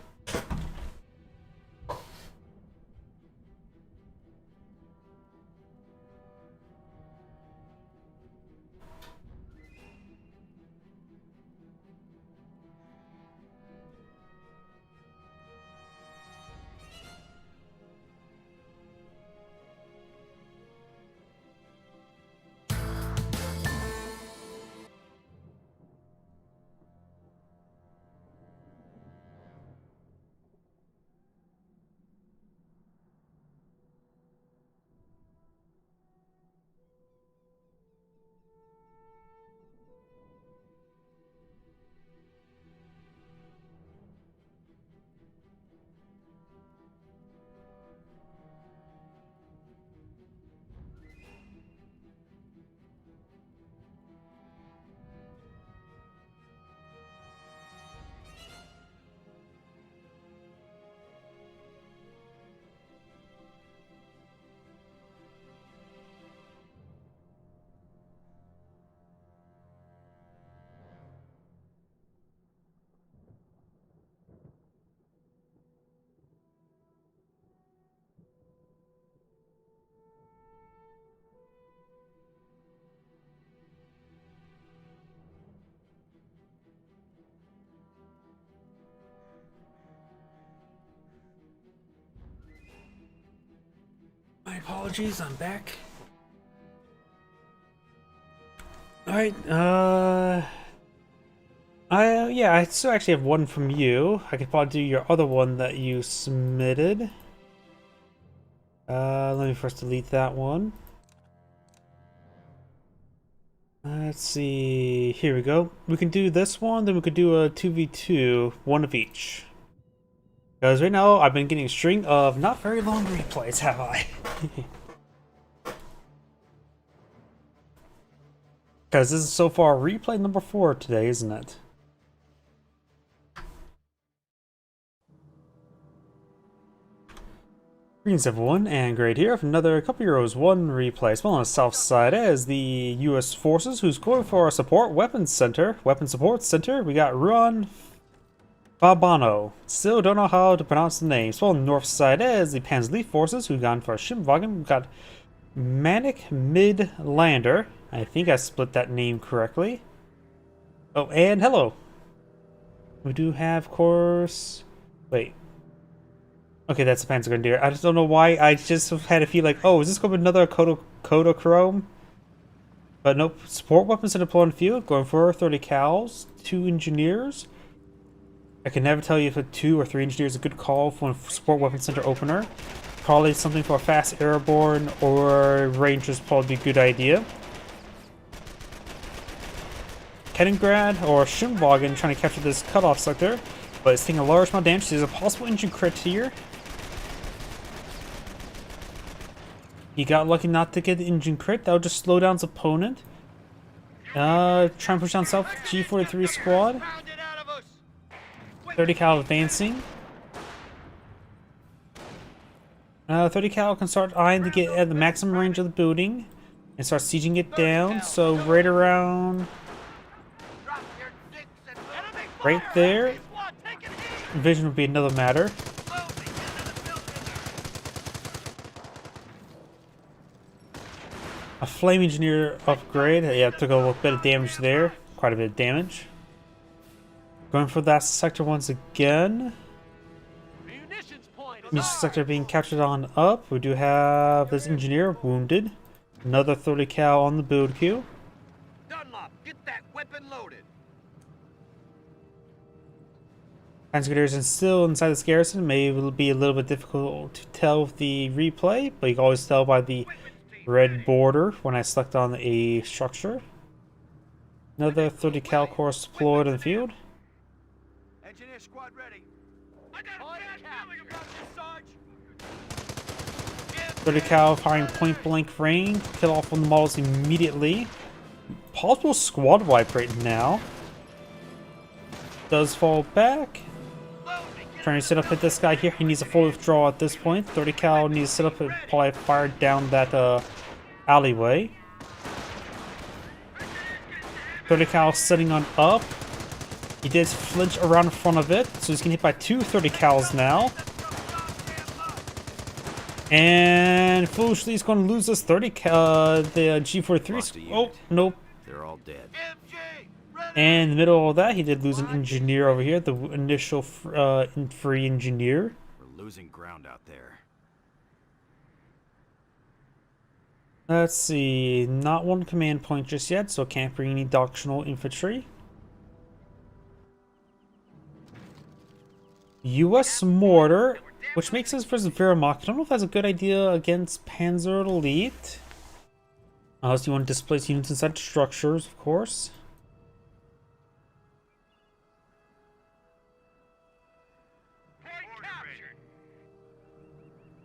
My apologies, I'm back. Alright, I still actually have one from you. I could probably do your other one that you submitted. Let me first delete that one. Let's see, here we go. We can do this one, then we could do a 2v2, one of each. Because right now, I've been getting a string of not very long replays, have I? Because this is so far replay number 4 today, isn't it? Greetings everyone, and great here for another Couple Heroes 1 replay. Still on the south side as the US forces who's going for our support weapons center, weapon support center. We got Ruan Fabano. Still don't know how to pronounce the name. Still on the north side as the Panzer forces who've gone for Shipwagen. We've got Manic Midlander. I think I split that name correctly. Oh, and hello. We do have, of course... Wait. Okay, that's a Panzer Grenadier. I just don't know why. I just had a feel like, oh, is this going to be another Kodachrome? But nope. Support weapons to deploy on the field. Going for 30 cals. 2 engineers. I can never tell you if a 2 or 3 engineers is a good call for a support weapon center opener. Probably something for a fast airborne or rangers probably be a good idea. Kennengrad or Schimwagen trying to capture this cutoff sector, but it's taking a large amount of damage. There's a possible engine crit here. He got lucky not to get the engine crit. That would just slow down his opponent. Try and push down south with G43 squad. 30 cal advancing. 30 cal can start eyeing to get at the maximum range of the building and start sieging it down. So right around, right there, vision would be another matter. A flame engineer upgrade. Yeah, took a little bit of damage there. Quite a bit of damage. Going for that sector once again. Munitions sector being captured on up. We do have this engineer wounded. Another 30 cal on the build queue. Dunlop, get that weapon loaded. Translators and still inside this garrison. May be a little bit difficult to tell with the replay, but you can always tell by the red border when I select on a structure. Another 30 cal course deployed in the field. Engineer squad ready. I got 30 cal firing point blank range. Kill off one of the models immediately. Possible squad wipe right now. Does fall back. Trying to set up at this guy here. He needs a full withdrawal at this point. 30 cal needs to set up and probably fire down that alleyway. 30 cal setting on up. He did flinch around in front of it, so he's getting hit by two 30 cals now. And foolishly, he's going to lose this 30 cal, the G43. Oh, nope. They're all dead. And in the middle of all that, he did lose an engineer over here, the initial free engineer. We're losing ground out there. Let's see, not one command point just yet, so can't bring any doctrinal infantry. US mortar, which makes sense versus Wehrmacht. I don't know if that's a good idea against Panzer Elite. Unless you want to displace units inside structures, of course.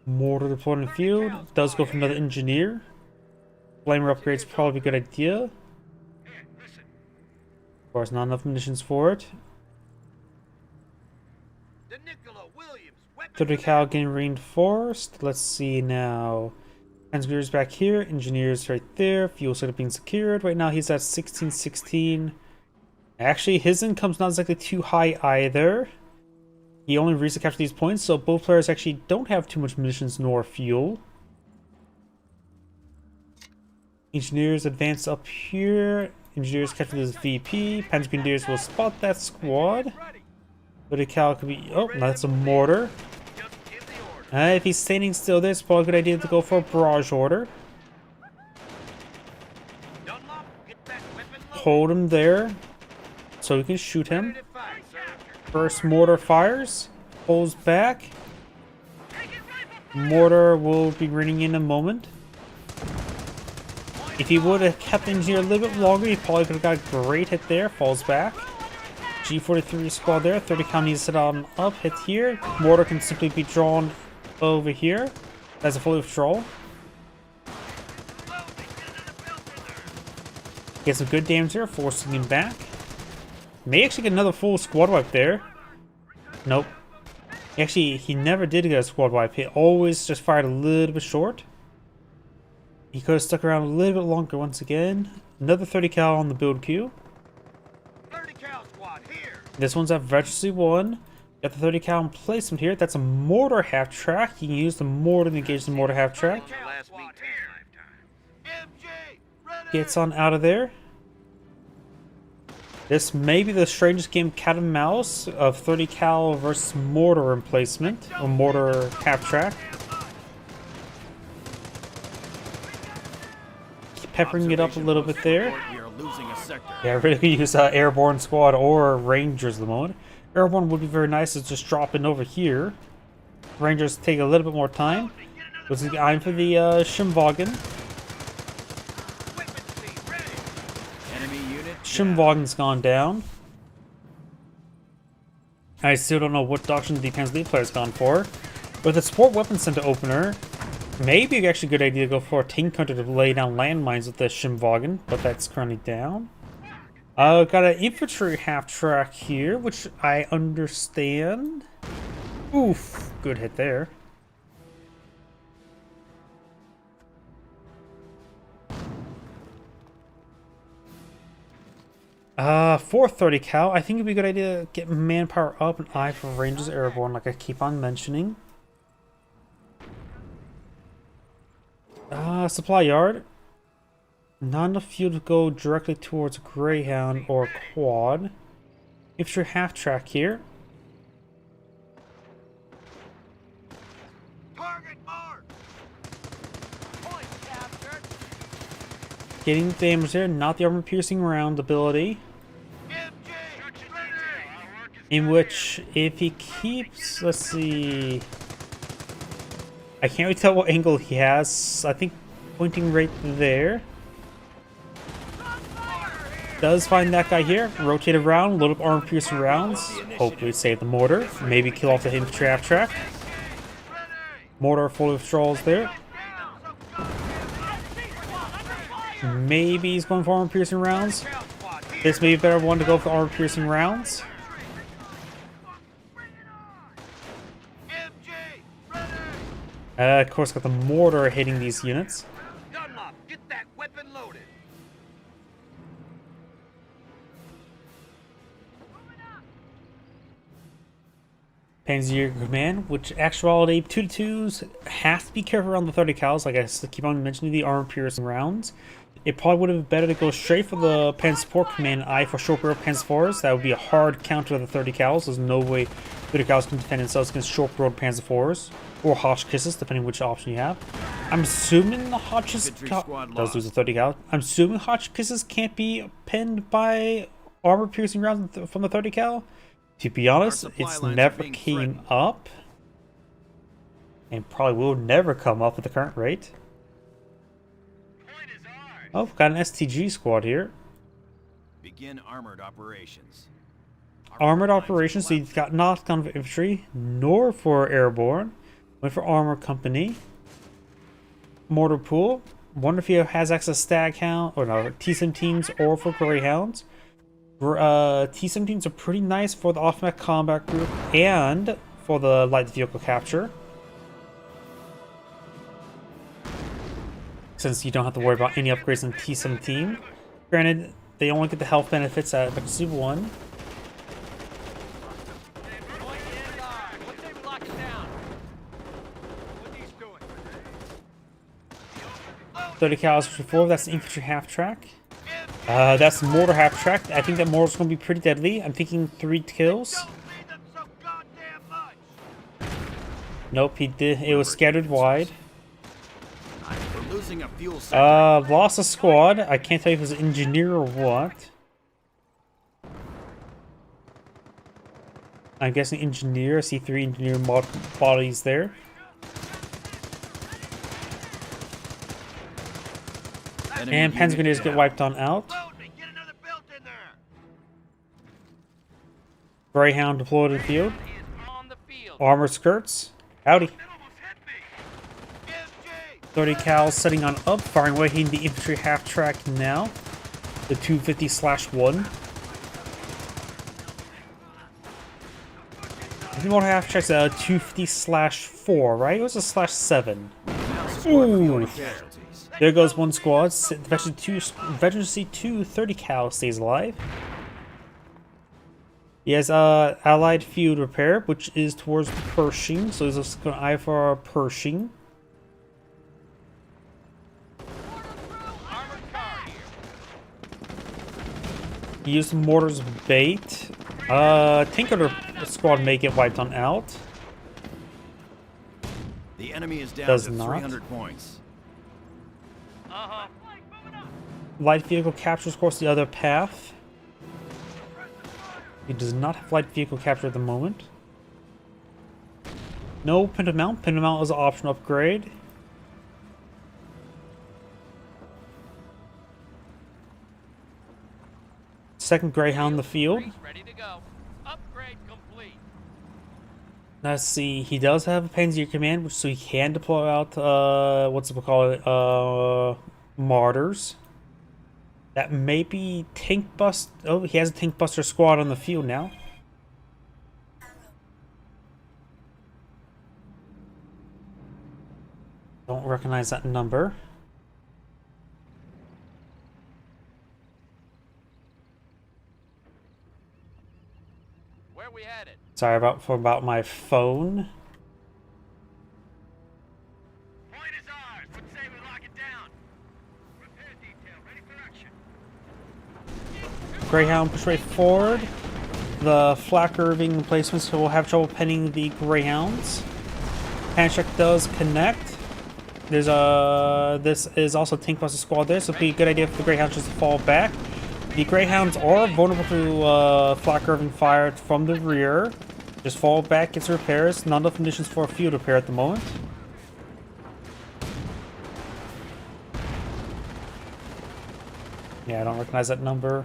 Mortar deployed in the field. Does go for another engineer. Flamer upgrade's probably a good idea. Of course, not enough munitions for it. 30 cal getting reinforced. Let's see now. Transmitters back here. Engineers right there. Fuel setup being secured. Right now he's at 1616. Actually, his income's not exactly too high either. He only recently captured these points, so both players actually don't have too much munitions nor fuel. Engineers advance up here. Engineers capture this VP. Panzer Grenadiers will spot that squad. 30 cal could be... Oh, that's a mortar. If he's standing still, there's probably a good idea to go for a barrage order. Hold him there so we can shoot him. First mortar fires. Pulls back. Mortar will be running in a moment. If he would have kept the engineer a little bit longer, he probably could have got a great hit there. Falls back. G43 squad there. 30 cal needs to sit on up. Hit here. Mortar can simply be drawn over here. That's a full withdrawal. Get some good damage there, forcing him back. May actually get another full squad wipe there. Nope. Actually, he never did get a squad wipe. He always just fired a little bit short. He could have stuck around a little bit longer once again. Another 30 cal on the build queue. 30 cal squad here. This one's at virtually 1. Got the 30 cal in placement here. That's a mortar half track. You can use the mortar to engage the mortar half track. Gets on out of there. This may be the strangest game cat and mouse of 30 cal versus mortar emplacement, or mortar half track. Keep peppering it up a little bit there. Yeah, I really could use airborne squad or rangers at the moment. Airborne would be very nice to just drop in over here. Rangers take a little bit more time. This is I'm for the Shimwagen's gone down. I still don't know what doctrine the Defense League player's gone for. With the Support Weapon Center opener, maybe actually a good idea to go for a tank hunter to lay down landmines with the Shimwagen, but that's currently down. Got an infantry half-track here, which I understand. Oof, good hit there. For 30 cal, I think it'd be a good idea to get manpower up and eye for Rangers Airborne, like I keep on mentioning. Supply yard. Not enough fuel to go directly towards Greyhound or Quad. Infantry half-track here. Target marked. Point captured. Getting the damage there, not the armor-piercing round ability. In which, if he keeps, let's see, I can't really tell what angle he has. I think pointing right there. Does find that guy here, rotate around, load up armor-piercing rounds, hopefully save the mortar, maybe kill off the infantry half-track. Mortar fully withdrawals there. Maybe he's going for armor-piercing rounds. This may be a better one to go for armor-piercing rounds. Of course, got the mortar hitting these units. Dunlop, get that weapon loaded. Panzer Command, which actuality 2-2s has to be careful around the 30 cals. Like I keep on mentioning the armor piercing rounds. It probably would have been better to go straight for the Panzer Support Command eye for short barrel Panzer IVs. That would be a hard counter to the 30 cals. There's no way 30 cals can defend themselves against short barrel Panzer IVs or Hotchkisses, depending which option you have. I'm assuming the Hotchkisses does lose a 30 cal. I'm assuming Hotchkisses can't be pinned by armor piercing rounds from the 30 cal. To be honest, it's never came up, and probably will never come up at the current rate. Oh, we've got an STG squad here. Begin armored operations. Armored operations, so you've got not gun for infantry, nor for airborne. Went for armor company. Mortar pool. Wonder if he has access to Staghound, or no, T-17s, or for Greyhounds. T-17s are pretty nice for the off-mech combat group and for the light vehicle capture. Since you don't have to worry about any upgrades in T-17. Granted, they only get the health benefits at Efficiency 1. What's they locking down? What he's doing? 30 cals for 4, that's an infantry half-track. That's the mortar half-track. I think that mortar's going to be pretty deadly. I'm thinking 3 kills. Nope, he did. It was scattered wide. We're losing a fuel sector. Lost a squad. I can't tell you if it was an engineer or what. I'm guessing engineer. I see 3 engineer bodies there. And Panzer Grenadiers get wiped on out. Greyhound deployed in the field. Armor skirts. Howdy. 30 cal setting on up, firing away, hitting the infantry half track now. The 250/1. The mortar half track's a 250/4, right? It was a /7. Ooh. There goes one squad. Veteran 2 30 cal stays alive. He has allied field repair, which is towards Pershing, so he's just going to eye for Pershing. He used mortars bait. Tinker squad may get wiped on out. The enemy is down Does to not. 300 points. Light vehicle captures, of course, the other path. He does not have light vehicle capture at the moment. No pinto mount. Pinto mount is an optional upgrade. second Greyhound in the field. Ready to go. Upgrade complete. Let's see. He does have a Panzer command, so he can deploy out what's it called? Martyrs. That may be tank bust. Oh, he has a tank buster squad on the field now. Don't recognize that number. Where we headed? Sorry about my phone. Point is ours. What say we lock it down? Repair detail ready for action. Greyhound push right forward. The flak Irving emplacements will have trouble penning the Greyhounds. Hand check does connect. There's this is also tank buster squad there, so it'd be a good idea for the Greyhounds just to fall back. The Greyhounds are vulnerable to flak Irving fire from the rear. Just fall back, get some repairs. Not enough conditions for a field repair at the moment. Yeah, I don't recognize that number.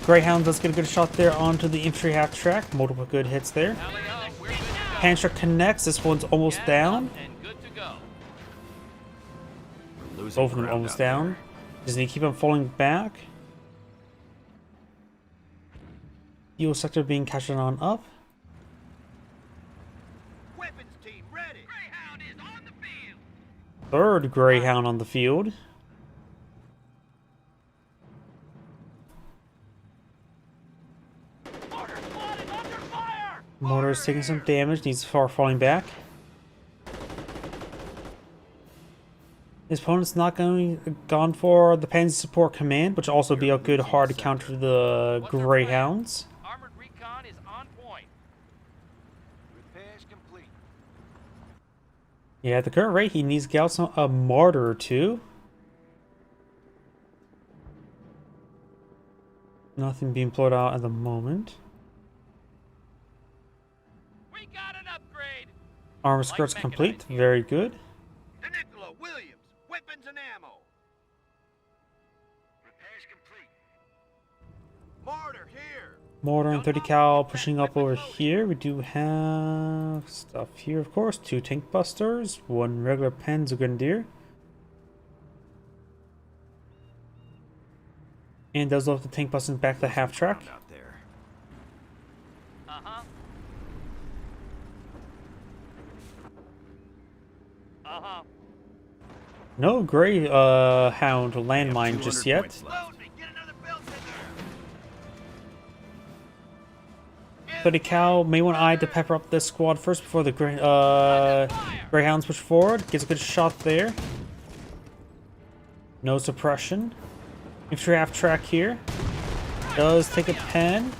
Greyhound does get a good shot there onto the infantry half track. Multiple good hits there. Tally ho, we're good to go. Hand check connects. This one's almost Gas down. up and good to go. We're losing Both of them ground almost out down. there. Just need to keep them falling back. Fuel sector being captured on up. Weapons team ready. Greyhound is on the field. Third Greyhound on the field. Mortar squad is under fire. Motor's taking some damage. Needs far falling back. His opponent's not gone for the Panzer support command, which will also be a good hard to counter the What's our Greyhounds. Armored recon is on point. Repairs complete. Yeah, at the current rate, he needs to get out a martyr or two. Nothing being pulled out at the moment. We got an upgrade. Armor skirt's complete. Very good. To Nicola Williams. Weapons and ammo. Repairs complete. Mortar here. Mortar and 30 cal pushing up over here. We do have stuff here, of course. 2 tank busters, 1 regular Panzer Grenadier. And does load the tank busters back to the half track. Ground out there. Uh-huh. Uh-huh. No Greyhound landmine 200 just yet. points left. Load me. Get another belt in there. 30 cal may want to eye to pepper up this squad first before the Greyhounds push forward. Gets a good shot there. No suppression. Infantry half track here. Does take a pen.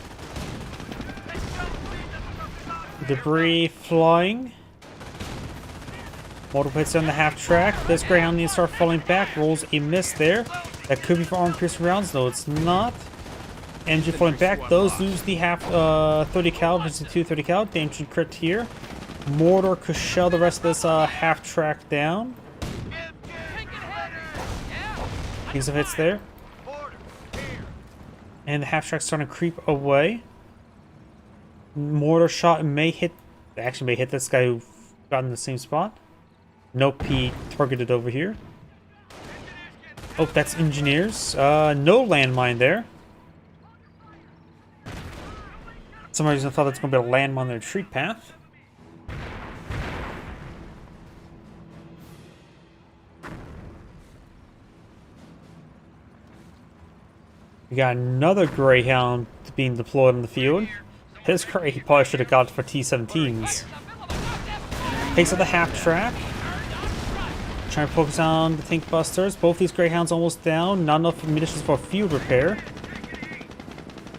Debris flying. Multiple hits on the half track. This Greyhound needs to start falling back. Rolls a miss there. That could be for armor piercing rounds. No, it's not. MG falling back. Those lose the half 30 cal versus 2 30 cal. Damage crit here. Mortar could shell the rest of this half track down. Getting some hits there. Mortar here. And the half track's starting to creep away. Mortar shot may hit. Actually, may hit this guy who got in the same spot. Nope, he targeted over here. Oh, that's engineers. No landmine there. Some reason I thought that's going to be a landmine on the retreat path. We got another Greyhound being deployed in the field. His Grey, he probably should have got for T-17s. Takes out the half track. Trying to focus on the tank busters. Both these Greyhounds almost down. Not enough munitions for field repair.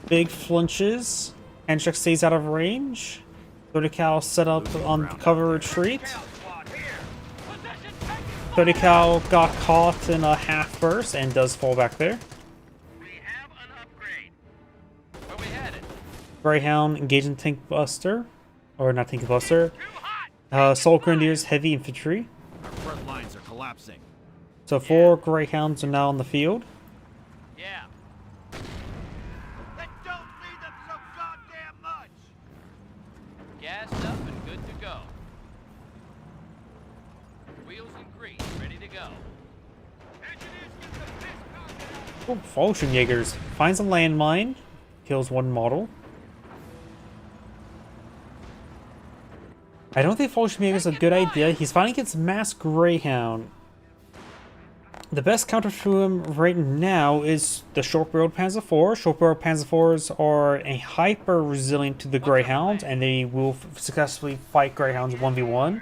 Big flinches. Handcheck stays out of range. 30 cal set up on the cover retreat. 30 cal got caught in a half burst and does fall back there. We have an upgrade. Where we headed? Greyhound engaging tank buster. Or not tank buster. Too hot. Assault Grenadiers heavy infantry. Our front lines are collapsing. So 4 Greyhounds are now on the field. Yeah. Oh, Fallschirmjägers. Finds a landmine. Kills one model. I don't think Fallschirmjäger is a good idea. He's fighting against Mass Greyhound. The best counter to him right now is the short-barreled Panzer IV. Short-barreled Panzer IVs are a hyper resilient to the Greyhound, and they will successfully fight Greyhounds 1v1.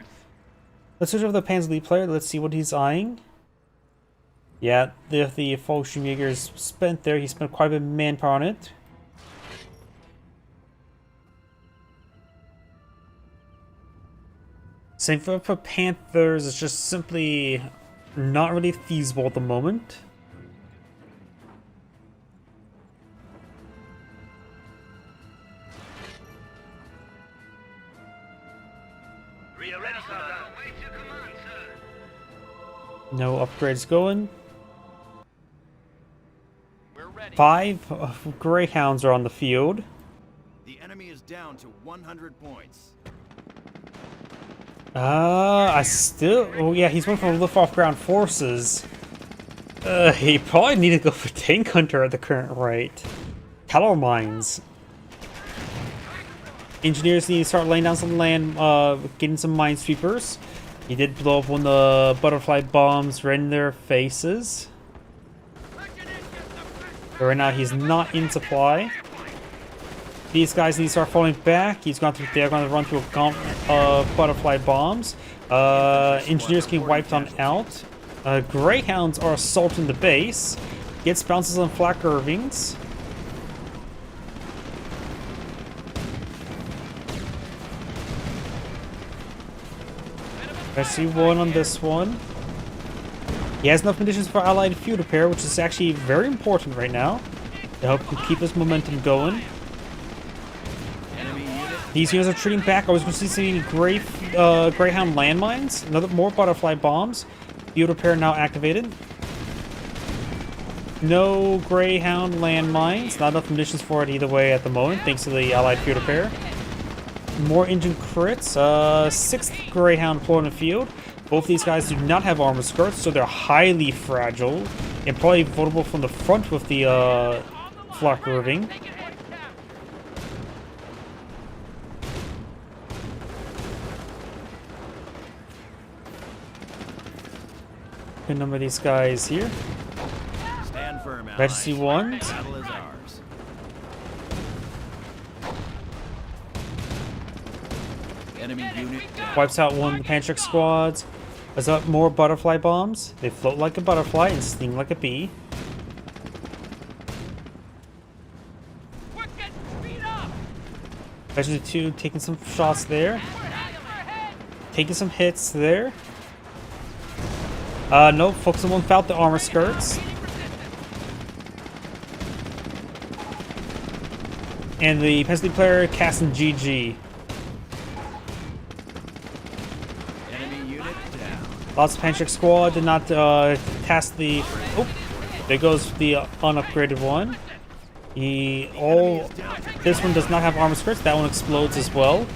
Let's switch over the Panzer Lead player. Let's see what he's eyeing. Yeah, the Fallschirmjäger is spent there. He spent quite a bit of manpower on it. Same for Panthers. It's just simply not really feasible at the moment. Rear ready, sir. Wait your command, sir. No upgrades going. We're ready. 5 Greyhounds are on the field. The enemy is down to 100 points. I still... Oh yeah, he's one from Lift Off Ground Forces. He probably need to go for Tank Hunter at the current rate. Calor Mines. Engineers need to start laying down some land, getting some minesweepers. He did blow up one of the butterfly bombs right in their faces. But right now he's not in supply. These guys need to start falling back. They're going to run through a gauntlet of butterfly bombs. Engineers getting wiped on out. Greyhounds are assaulting the base. Gets bounces on flak Irvings. I see one on this one. He has enough conditions for allied field repair, which is actually very important right now to help him keep his momentum going. These units are retreating back. I was going to see Greyhound landmines. More butterfly bombs. Field repair now activated. No Greyhound landmines. Not enough conditions for it either way at the moment, thanks to the allied field repair. More engine crits. 6th Greyhound deployed in the field. Both these guys do not have armor skirts, so they're highly fragile and probably vulnerable from the front with the flak Irving. Good number of these guys here. Stand firm, allies. Majesty 1. Battle is ours. Enemy unit down. Wipes out one of the Panchik squads. There's up more butterfly bombs. They float like a butterfly and sting like a bee. We're getting beat up. Majesty 2 taking some shots there. Taking some hits there. No, focus on without the armor skirts. And the Pencil player casting GG. Enemy unit down. Lots of Panchik squad did not task the... Oh, there goes the unupgraded one. This one does not have armor skirts. That one explodes as well.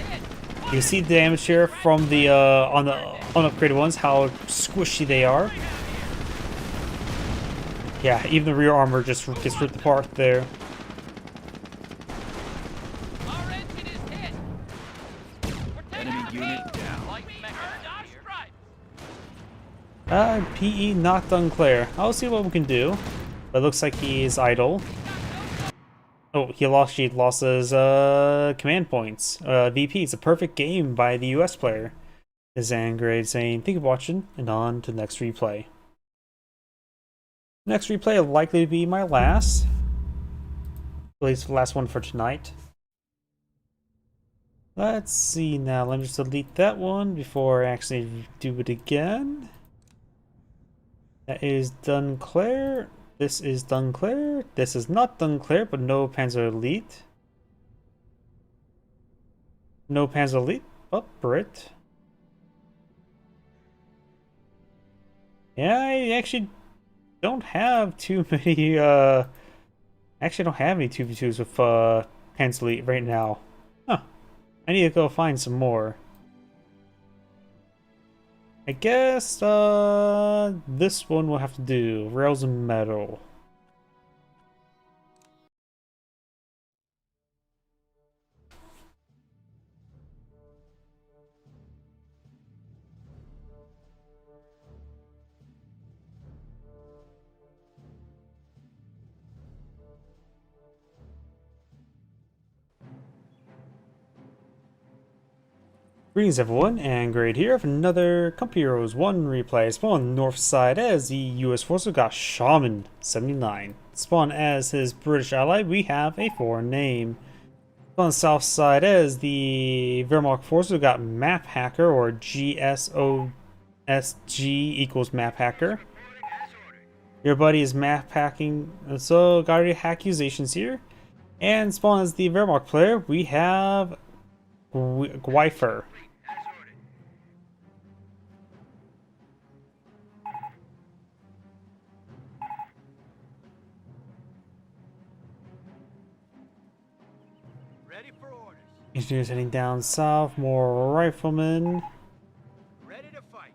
You can see the damage here from the on the unupgraded ones, how squishy they are. Yeah, even the rear armor just gets ripped apart there. Our engine is hit. We're taking Enemy unit down. Light mecha strike. PE knocked unclear. I'll see what we can do. But it looks like he is idle. Oh, he lost his command points. VP, it's a perfect game by the US player. Zangrade saying, thank you for watching, and on to the next replay. Next replay will likely be my last. At least the last one for tonight. Let's see now. Let me just delete that one before I actually do it again. That is Dunclair. This is Dunclair. This is not Dunclair, but no Panzer Elite. No Panzer Elite. Oh, Brit. Yeah, I actually don't have too many, actually don't have any 2v2s with, Panzer Elite right now. Huh. I need to go find some more. I guess, this one will have to do. Rails and Metal. Greetings everyone, and Great here for another Company Heroes 1 replay. Spawn on the north side as the US forces got Shaman 79. Spawn as his British ally, we have a foreign name. Spawn on the south side as the Wehrmacht forces got Map Hacker, or GSOSG equals Map Hacker. Your buddy is map hacking, so got any accusations here. And Spawn as the Wehrmacht player, we have Gwyfer. Ready for orders. Engineers heading down south, more riflemen. Ready to fight.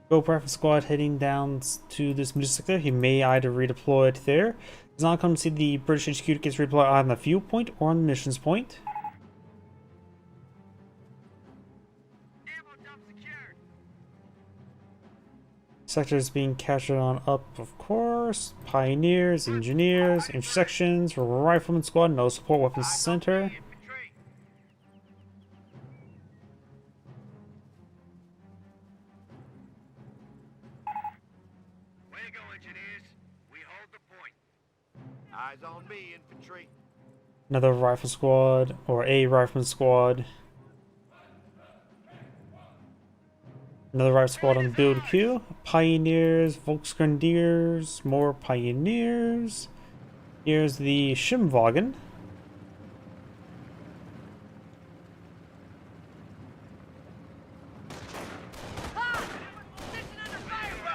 Go Rifle Squad heading down to this mission sector. He may either redeploy it there. He's not come to see the British HQ gets redeployed on the fuel point or on the missions point. Sector is being captured on up, of course. Pioneers, engineers, intersections, rifleman squad, no support weapons center. Infantry. Way to go, engineers. We hold the point. Eyes on me, infantry. Another rifle squad, or a rifleman squad. Another rifle squad on the build queue. Pioneers, Volksgrenadiers, more pioneers. Here's the Schimwagen.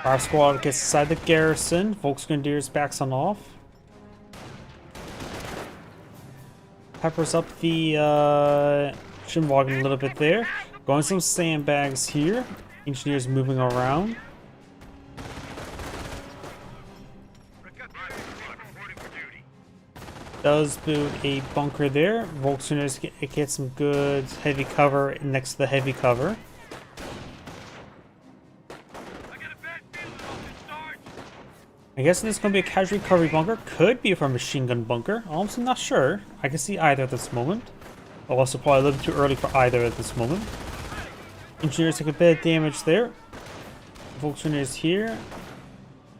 Our squad gets inside the garrison. Volksgrenadiers backs on off. Peppers up the Schimwagen a little bit there. Going some sandbags here. Engineers moving around. Reporting for duty. Does build a bunker there. Volksgrenadiers get some good heavy cover next to the heavy cover. I got a bad feeling about this, Sarge. I guess this is going to be a casualty recovery bunker. Could be for a machine gun bunker. I'm not sure. I can see either at this moment. Also probably a little too early for either at this moment. Engineers take a bit of damage there. Volksgrenadiers here.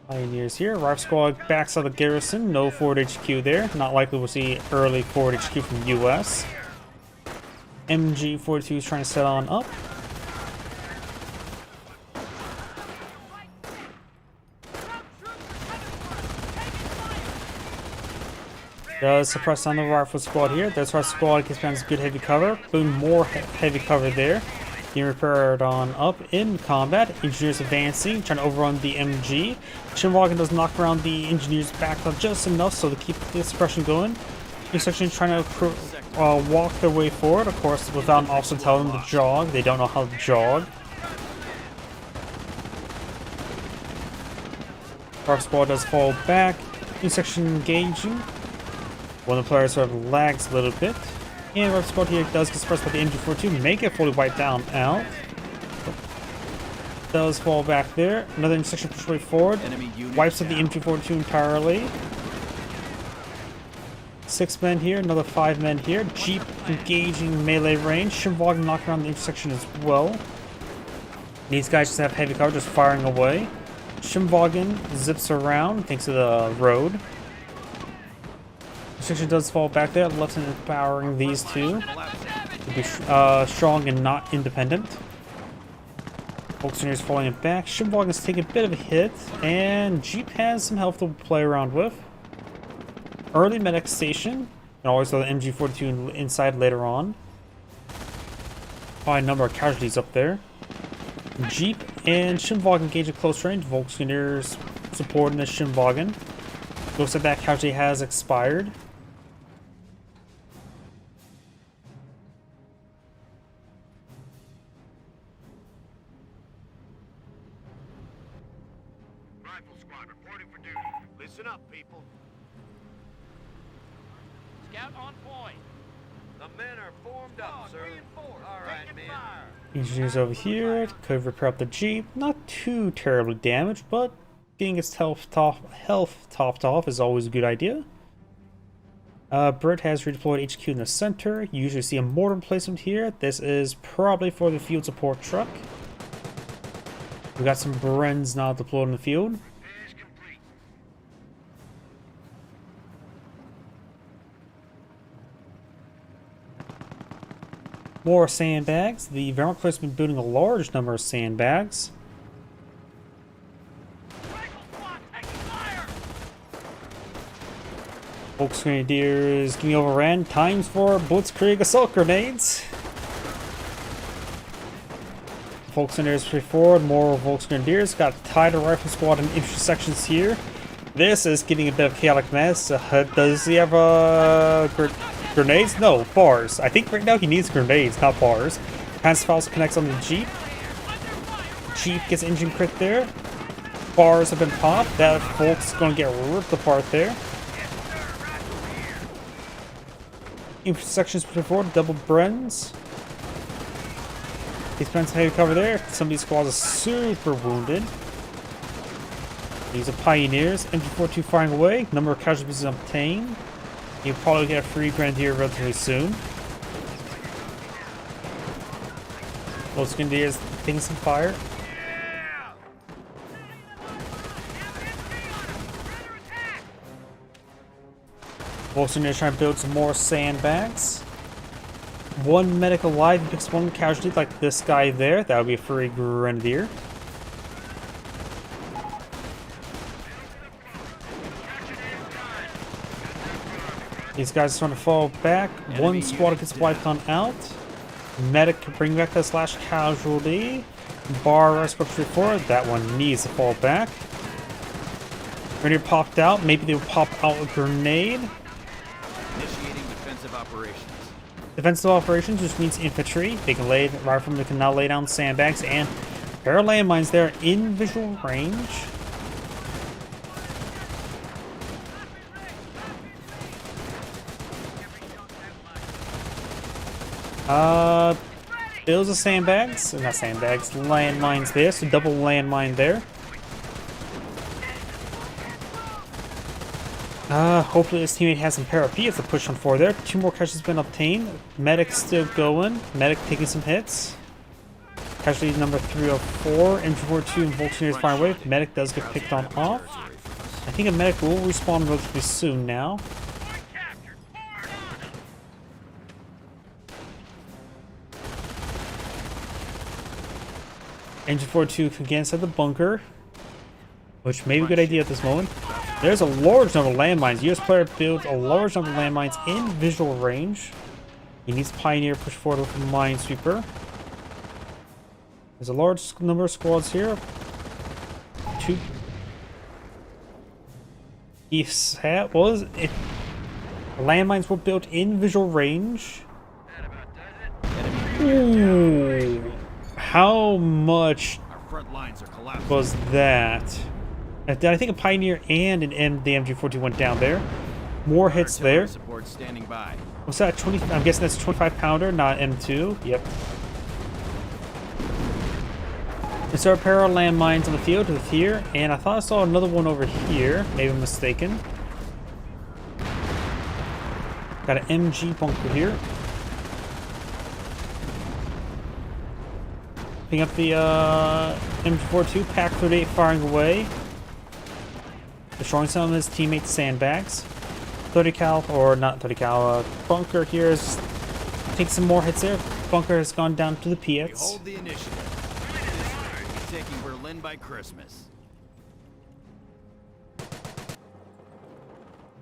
Pioneers here. Rifle squad backs out the garrison. No forward HQ there. Not likely we'll see early forward HQ from US. MG42 is trying to set on up. Does suppress on the rifle squad here. That's why squad gets behind good heavy cover. Boom, more heavy cover there. Being repaired on up in combat. Engineers advancing, trying to overrun the MG. Schimwagen does knock around the engineers back up just enough so to keep the suppression going. Intersection trying to walk their way forward, of course, without also telling them to jog. They don't know how to jog. Our squad does fall back. Intersection engaging. One of the players sort of lags a little bit. And the squad here does get suppressed by the MG42, may get fully wiped down out. Does fall back there. Another intersection push way forward. Wipes out the MG42 entirely. 6 men here, another 5 men here. Jeep engaging melee range. Schimwagen knocking around the intersection as well. These guys just have heavy cover, just firing away. Schimwagen zips around, thanks to the road. Section does fall back there. Lieutenant empowering these two to be strong and not independent. Volksgrenadiers falling it back. Schimwagen's taking a bit of a hit, and Jeep has some health to play around with. Early medic station, and always the MG42 inside later on. Quite a number of casualties up there. Jeep and Schimwagen engage at close range. Volksgrenadiers supporting the Schimwagen. Looks like that casualty has expired. Rifle squad reporting for duty. Listen up, people. Scout on point. The men are formed up, sir. All right, man. Engineers over here could repair up the Jeep. Not too terribly damaged, but getting its health topped off is always a good idea. Brit has redeployed HQ in the center. You usually see a mortar placement here. This is probably for the field support truck. We got some Brens now deployed in the field. Repairs complete. More sandbags. The Wehrmacht has been building a large number of sandbags. Rifle squad, taking fire! Volksgrenadiers getting overran. Times for Blitzkrieg assault grenades. Volksgrenadiers push forward. More Volksgrenadiers. Got tied a rifle squad and infantry sections here. This is getting a bit of a chaotic mess. Does he have grenades? No, bars. I think right now he needs grenades, not bars. Panzerfaust connects on the Jeep. Jeep gets engine crit there. Bars have been popped. That Volk's going to get ripped apart there. Infantry sections push forward. Double Brens. These Brens heavy cover there. Some of these squads are super wounded. These are Pioneers. MG42 firing away. Number of casualties obtained. You'll probably get a free Grenadier relatively soon. Those Grenadiers taking some fire. Volksgrenadiers trying to build some more sandbags. One medic alive picks one casualty like this guy there. That would be a free Grenadier. These guys are trying to fall back. One squad gets wiped on out. Medic can bring back this last casualty. Bar rescue forward. That one needs to fall back. Grenadier popped out. Maybe they will pop out a grenade. Initiating defensive operations. Defensive operations, which means infantry. They can lay riflemen can now lay down sandbags and pair of landmines there in visual range. Builds of sandbags, not sandbags, landmines there, so double landmine there. Hopefully this teammate has some parapets to push on for there. 2 more casualties have been obtained. Medic still going. Medic taking some hits. Casualty number 304. MG42 and Volksgrenadiers fire away. Medic does get picked on off. I think a medic will respawn relatively soon now. Engine 42 again inside the bunker, which may be a good idea at this moment. There's a large number of landmines. US player builds a large number of landmines in visual range. He needs Pioneer push forward with a Minesweeper. There's a large number of squads here. 2. Landmines were built in visual range. Ooh. How much was that? I think a Pioneer and the MG42 went down there. More hits there. What's that? 20? I'm guessing that's a 25 pounder, not M2. Yep. There's our pair of landmines on the field with here, and I thought I saw another one over here. Maybe I'm mistaken. Got an MG bunker here. Picking up the MG42, Pack 38 firing away. Destroying some of his teammates' sandbags. 30 cal, or not 30 cal, bunker here is taking some more hits there. Bunker has gone down to the pits. Hold the initiative. Taking Berlin by Christmas.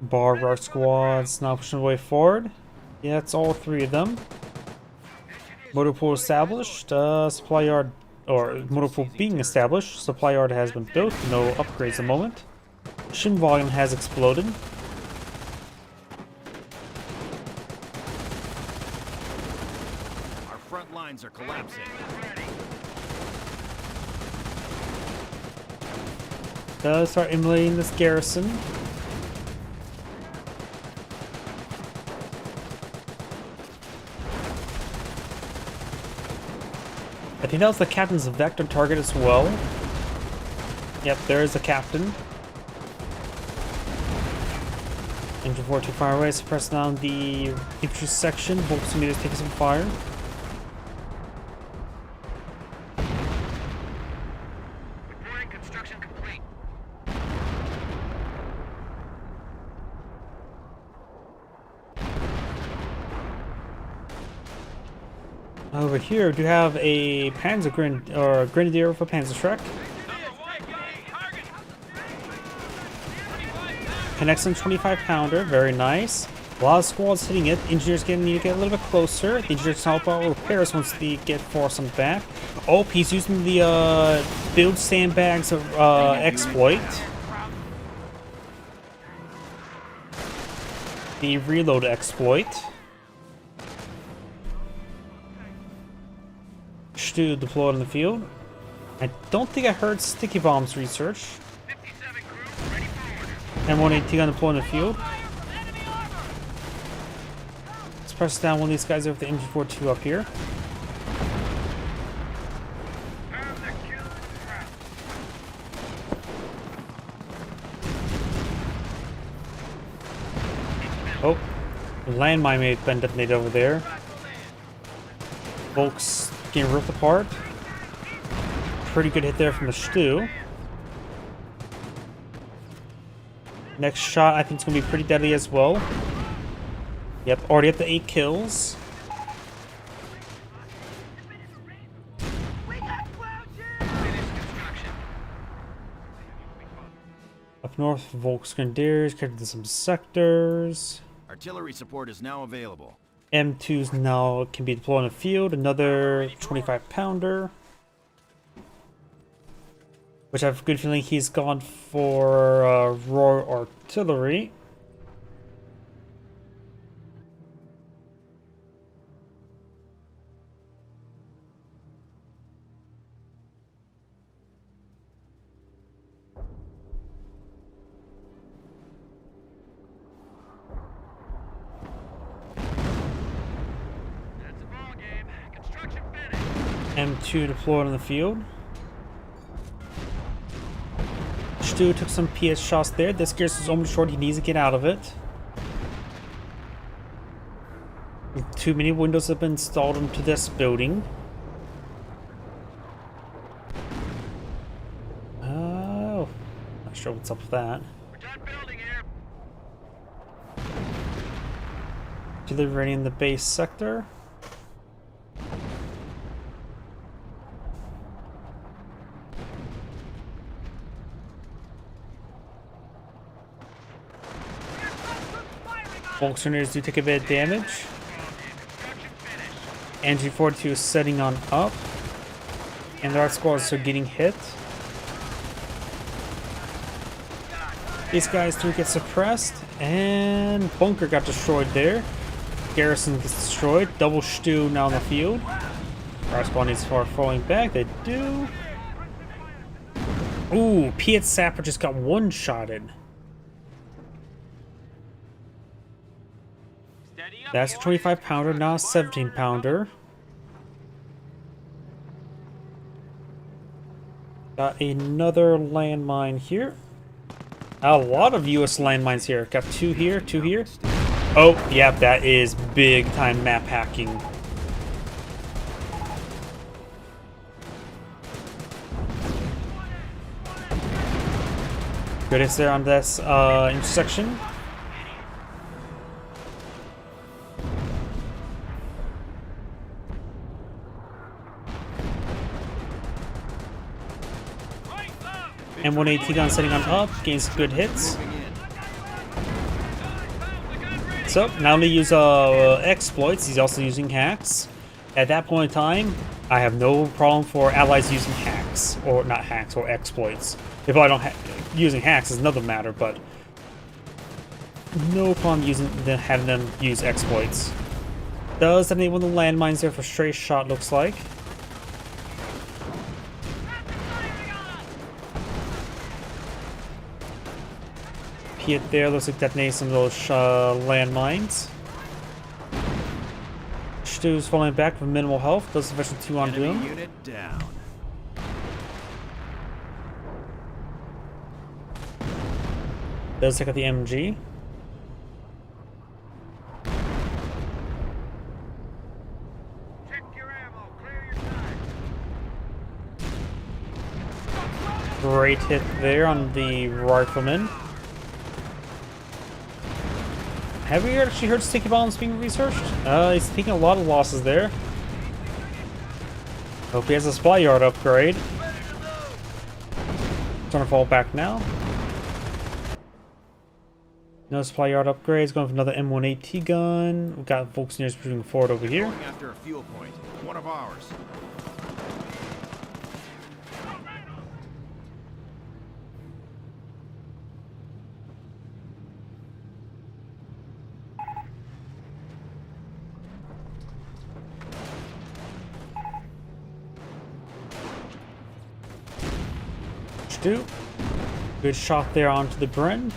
Bar squads now pushing away forward. Yeah, it's all 3 of them. Motor pool established. Supply yard, or motor pool being established. Supply yard has been built. No upgrades at the moment. Shin volume has exploded. Our front lines are collapsing. Does start emulating this garrison. I think that was the captain's vector target as well. Yep, there is the captain. MG4 too far away, so press down the infantry section. Volks meters taking some fire. Reporting construction complete. Over here, we do have a Grenadier with a Panzerschreck. Connects on 25-pounder, very nice. A lot of squads hitting it. Engineers need to get a little bit closer. The engineers can help out repairs once they get forced on back. Oh, he's using the build sandbags exploit. The reload exploit. Stu deployed in the field. I don't think I heard sticky bombs research. 57 crew, ready for order. M1AT gun deployed in the field. Let's press down one of these guys over the MG42 up here. Have the kill crowd. Oh, the landmine may have been detonated over there. Volks getting ripped apart. Pretty good hit there from the Stu. Next shot, I think it's going to be pretty deadly as well. Yep, already up to 8 kills. Up north, Volks Grenadiers captured some sectors. Artillery support is now available. M2s now can be deployed in the field. Another 25-pounder. Which I have a good feeling he's gone for Royal Artillery. That's the ball game. Construction finished. M2 deployed in the field. Stu took some PS shots there. This gear's almost short. He needs to get out of it. Too many windows have been installed into this building. Oh, not sure what's up with that. We're done building here. Delivering in the base sector. Volks Grenadiers do take a bit of damage. NG42 is setting on up. And their squads are getting hit. These guys do get suppressed. And bunker got destroyed there. Garrison gets destroyed. Double Stu now in the field. Our squad needs to start falling back. They do. Ooh, Piet Sapper just got one-shotted. That's a 25-pounder, not a 17-pounder. Got another landmine here. A lot of US landmines here. Got two here, two here. Oh, yeah, that is big-time map hacking. Good hits there on this intersection. M1AT gun setting on up, gains good hits. So, not only use exploits, he's also using hacks. At that point in time, I have no problem for allies using hacks, or not hacks, or exploits. If I don't using hacks is another matter, but no problem having them use exploits. Does detonate one of the landmines there for stray shot, looks like. Piet there looks like detonating some of those landmines. Stu's falling back with minimal health. Does sufficient 2 on Enemy Doom. unit down. Does take out the MG. Great hit there on the rifleman. Have we actually heard sticky bombs being researched? He's taking a lot of losses there. Hope he has a supply yard upgrade. Gonna fall back now. No supply yard upgrades. Going for another M1AT gun. We've got Volkswagens moving forward over here. Going after a fuel point. One of ours. Good shot there onto the Bren.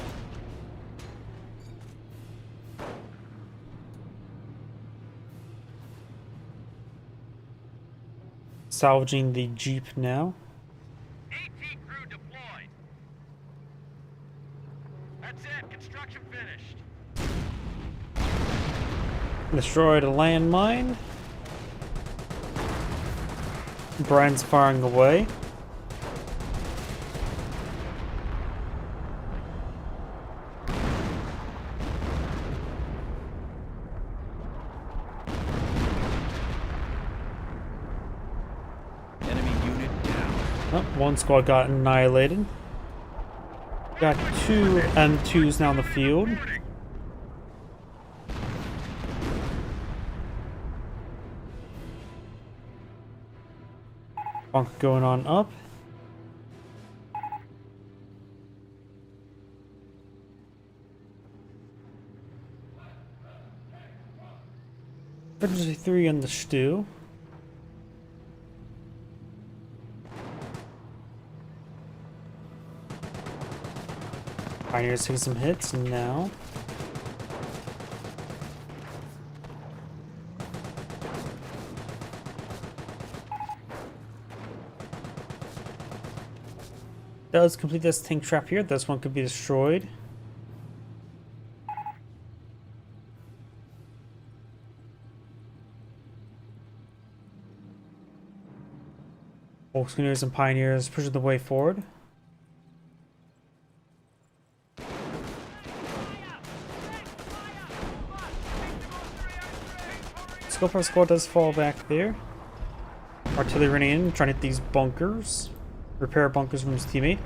Salvaging the Jeep now. AT crew deployed. That's it. Construction finished. Destroyed a landmine. Bren's firing away. One squad got annihilated. Got 2 M2s now in the field. Bunker going on up. There's 3 in the stew. Pioneers taking some hits now. Does complete this tank trap here. This one could be destroyed. Volkswagens and Pioneers pushing the way forward. Scope squad does fall back there. Artillery running in, trying to hit these bunkers. Repair bunkers from his teammate.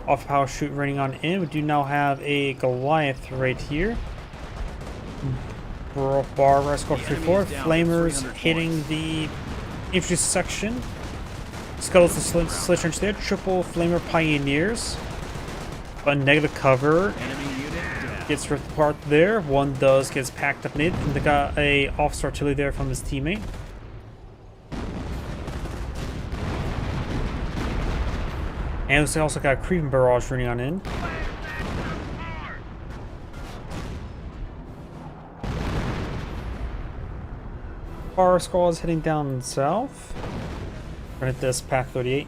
Off power shoot running on in. We do now have a Goliath right here. Bar squad 3-4. Flamers hitting the infantry section. Scuttles the slit trench there. Triple Flamer Pioneers. A negative cover. Gets ripped apart there. One gets packed up in it. And they got a officer artillery there from his teammate. And we also got a creeping barrage running on in. Fire squad is heading down south. Run at this Path 38.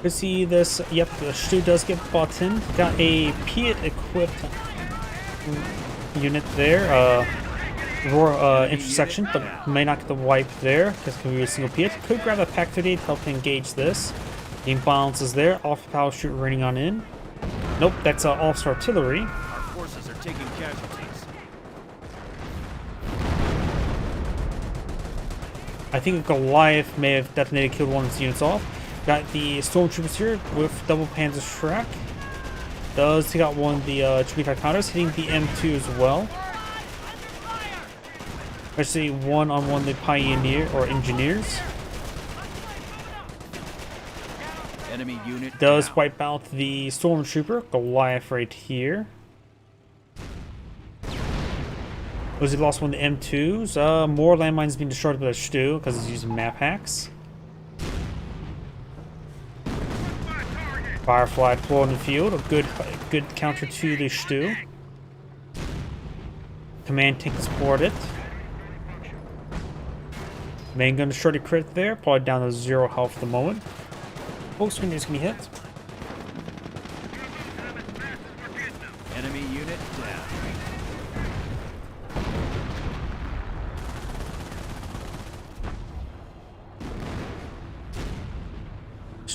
You see this, yep, the Stu does get bought in. Got a Piet equipped unit there, intersection, but may not get the wipe there, because it could be a single Piet. Could grab a Pack 38 to help engage this. Game balance is there, off power shoot raining on in. Nope, that's officer artillery. Our forces are taking casualties. I think a Goliath may have detonated, killed one of his units off. Got the stormtroopers here with double Panzer Shrek. Does take out one of the 25 pounders, hitting the M2 as well. Especially one on one of the Pioneer or Engineers. Enemy unit Does down. wipe out the stormtrooper, Goliath right here. Was he lost one of the M2s? More landmines being destroyed by the Stu because he's using map hacks. Firefly deployed in the field, a good counter to the Stu. Command tank support it. Main gun destroyed a crit there, probably down to 0 health at the moment. Volkswagen is going to be hit. Enemy unit down.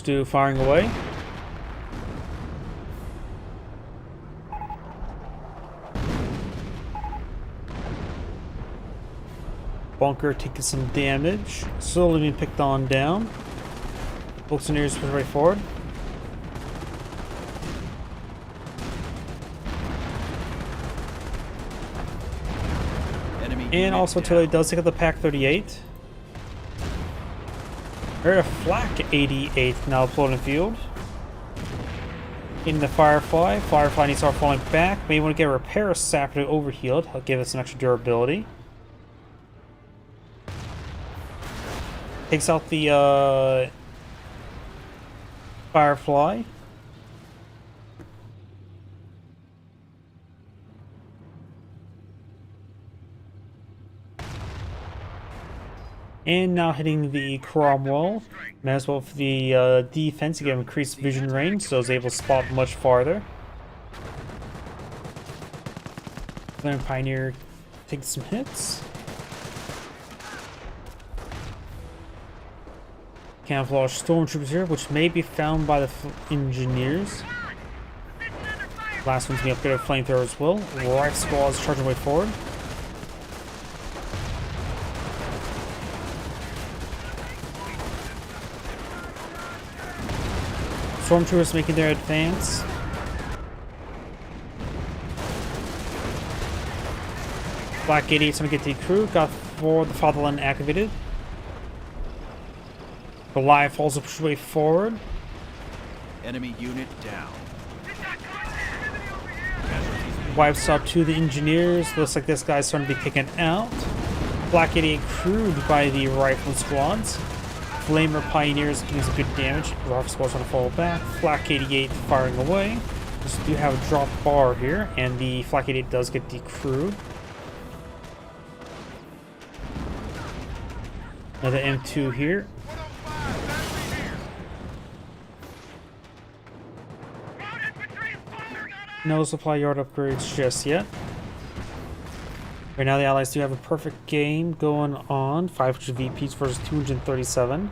Stu firing away. Bunker taking some damage. Slowly being picked on down. Buccaneers push right forward. And also artillery does take out the Pack 38. We're a Flak 88 now deployed in the field. In the Firefly. Firefly needs to start falling back. Maybe want to get a repair sapper to overheal. It'll give us some extra durability. Takes out the Firefly. And now hitting the Cromwell. Might as well for the defense to get increased vision range, so it's able to spot much farther. Then Pioneer takes some hits. Camouflage stormtroopers here, which may be found by the engineers. Last one's being upgraded flamethrower as well. Right squad's charging way forward. Stormtroopers making their advance. Black 88's gonna get the crew. Got for the Fatherland activated. Goliath also pushes way forward. Enemy unit down. Wipes up to the engineers. Looks like this guy's starting to be kicking out. Black 88 crewed by the rifle squads. Flamer Pioneers doing some good damage. Rifle squad's gonna fall back. Flak 88 firing away. Just do have a drop bar here, and the Flak 88 does get decrewed. Another M2 here. No supply yard upgrades just yet. Right now the Allies do have a perfect game going on. 500 VPs versus 237.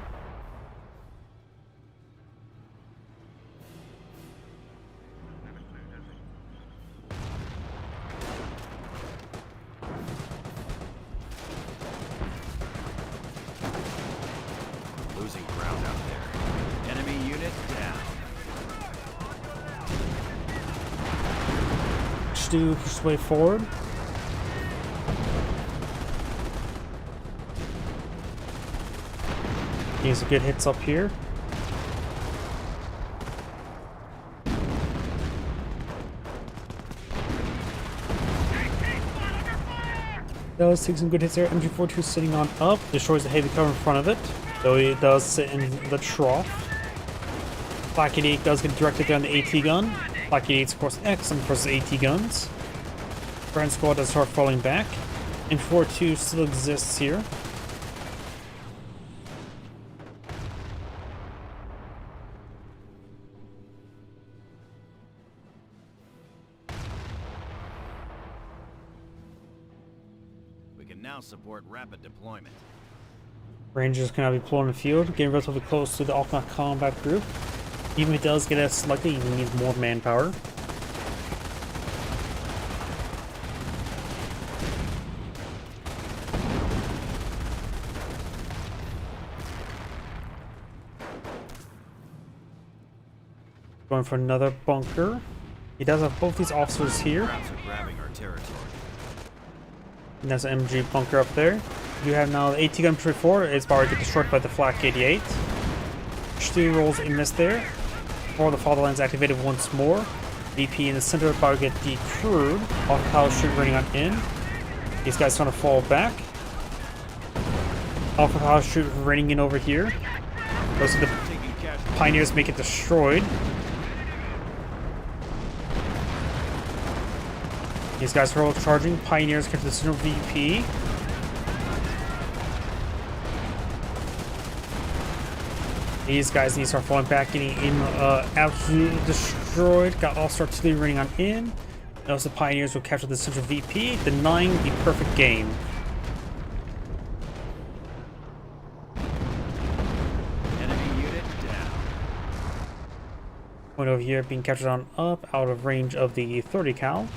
Losing ground out there. Enemy unit down. Stu push his way forward. He's a good hits up here. Does take some good hits there. MG42 sitting on up, destroys the heavy cover in front of it, though it does sit in the trough. Black 88 does get directed down the AT gun. Black 88's of course excellent versus AT guns. Grand squad does start falling back. And 4-2 still exists here. We can now support rapid deployment. Rangers can now be deployed in the field, getting relatively close to the Alkmaar combat group. Even if it does get us slightly, we need more manpower. Going for another bunker. He does have both these officers here. Crowds are grabbing our territory. And there's an MG bunker up there. You have now the AT gun 4. It's about to get destroyed by the Flak 88. Stu rolls a miss there. Or the Fatherland's activated once more. VP in the center about to get decrewed. Off power shoot running on in. These guys trying to fall back. Alpha power shoot raining in over here. Those are the Pioneers make it destroyed. These guys are all charging. Pioneers get to the center of VP. These guys need to start falling back, getting in absolutely destroyed. Got all-star artillery running on in. Those the Pioneers will capture the central VP, denying the perfect game. Enemy unit down. Point over here being captured on up, out of range of the 30 cal.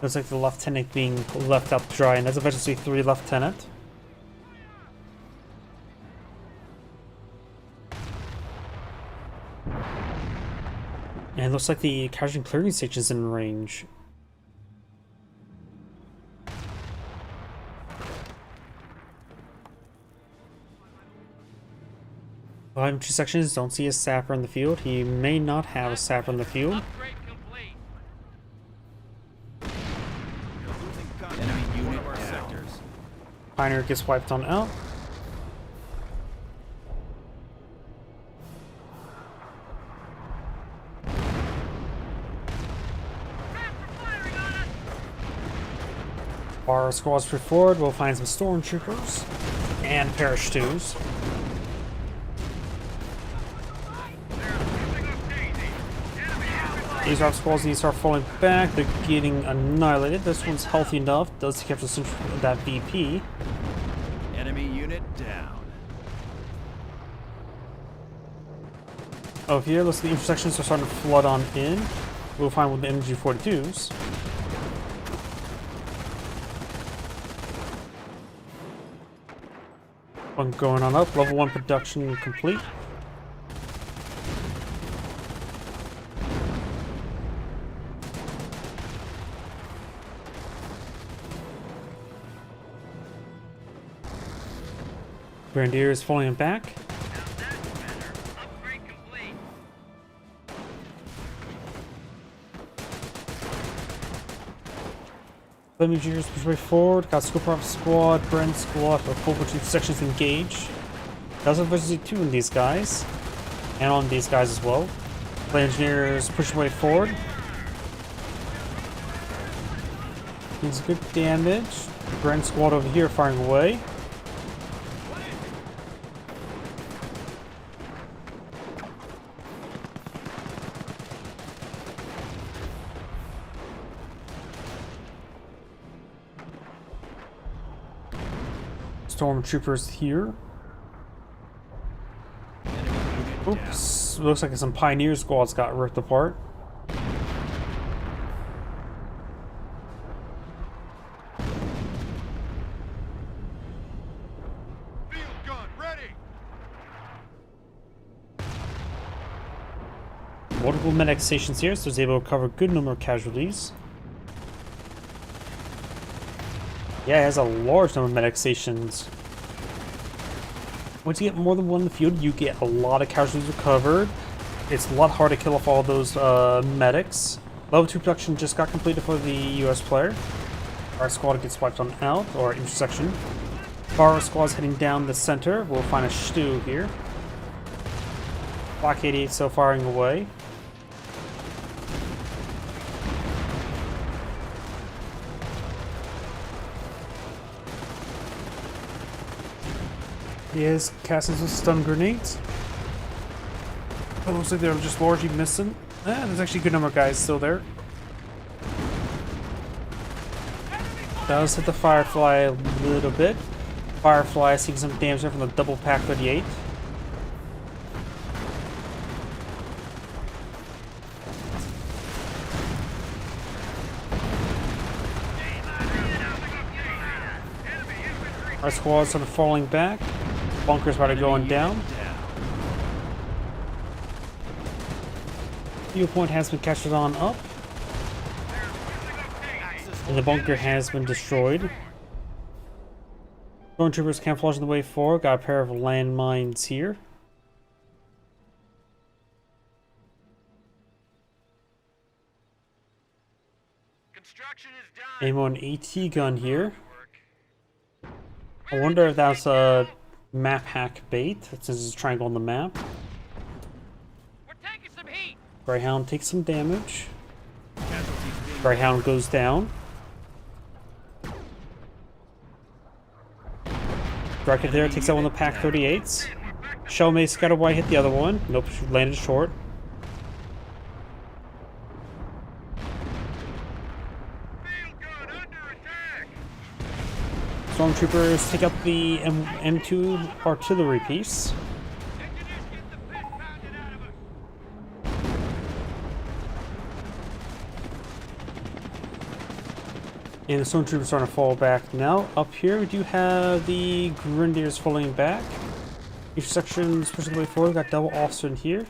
Looks like the lieutenant being left out to dry, and that's eventually 3 lieutenant. And it looks like the casualty clearing station's in range. Two sections don't see a sapper in the field. He may not have a sapper in the field. Upgrade complete. You're losing contact with one of our sectors. Pioneer gets wiped on out. Our squads push forward. We'll find some stormtroopers and parachutes. These are squads need to start falling back. They're getting annihilated. This one's healthy enough. Does capture that BP. Enemy unit down. Over here, looks like the intersections are starting to flood on in. We'll find with the Energy 42s. One going on up. Level 1 production complete. Grenadier is falling back. Now that's better. Upgrade complete. Flame engineers push way forward. Got Scoop Off Squad, Brent Squad, or full between sections engage. Does eventually 2 in these guys. And on these guys as well. Flame engineers push way forward. Means good damage. Brent Squad over here firing away. Stormtroopers here. Oops. Looks like some Pioneer squads got ripped apart. Field gun ready. Multiple medic stations here, so it's able to cover a good number of casualties. Yeah, it has a large number of medic stations. Once you get more than one in the field, you get a lot of casualties recovered. It's a lot harder to kill off all those medics. Level 2 production just got completed for the US player. Our squad gets wiped on out, or intersection. Our squad's heading down the center. We'll find a stew here. Black 88 still firing away. He is casting some stun grenades. It looks like they're just largely missing. There's actually a good number of guys still there. Does hit the Firefly a little bit. Firefly seeing some damage there from the double pack 38. Our squad's sort of falling back. Bunker's about to going down. Viewpoint has been captured on up. And the bunker has been destroyed. Stormtroopers camouflaging the way forward. Got a pair of landmines here. Construction is done. Aim on AT gun here. I wonder if that's a map hack bait, since it's a triangle on the map. We're taking some heat. Greyhound takes some damage. Greyhound goes down. Striker there takes out one of the pack 38s. Shellmace got a white hit the other one. Nope, she landed short. Field gun under attack. Stormtroopers take out the M2 artillery piece. Engineers get the pit pounded And the stormtroopers are starting to fall back now. Up here, we do have the Grenadiers falling back. Each section, especially the way forward, got double officer in here.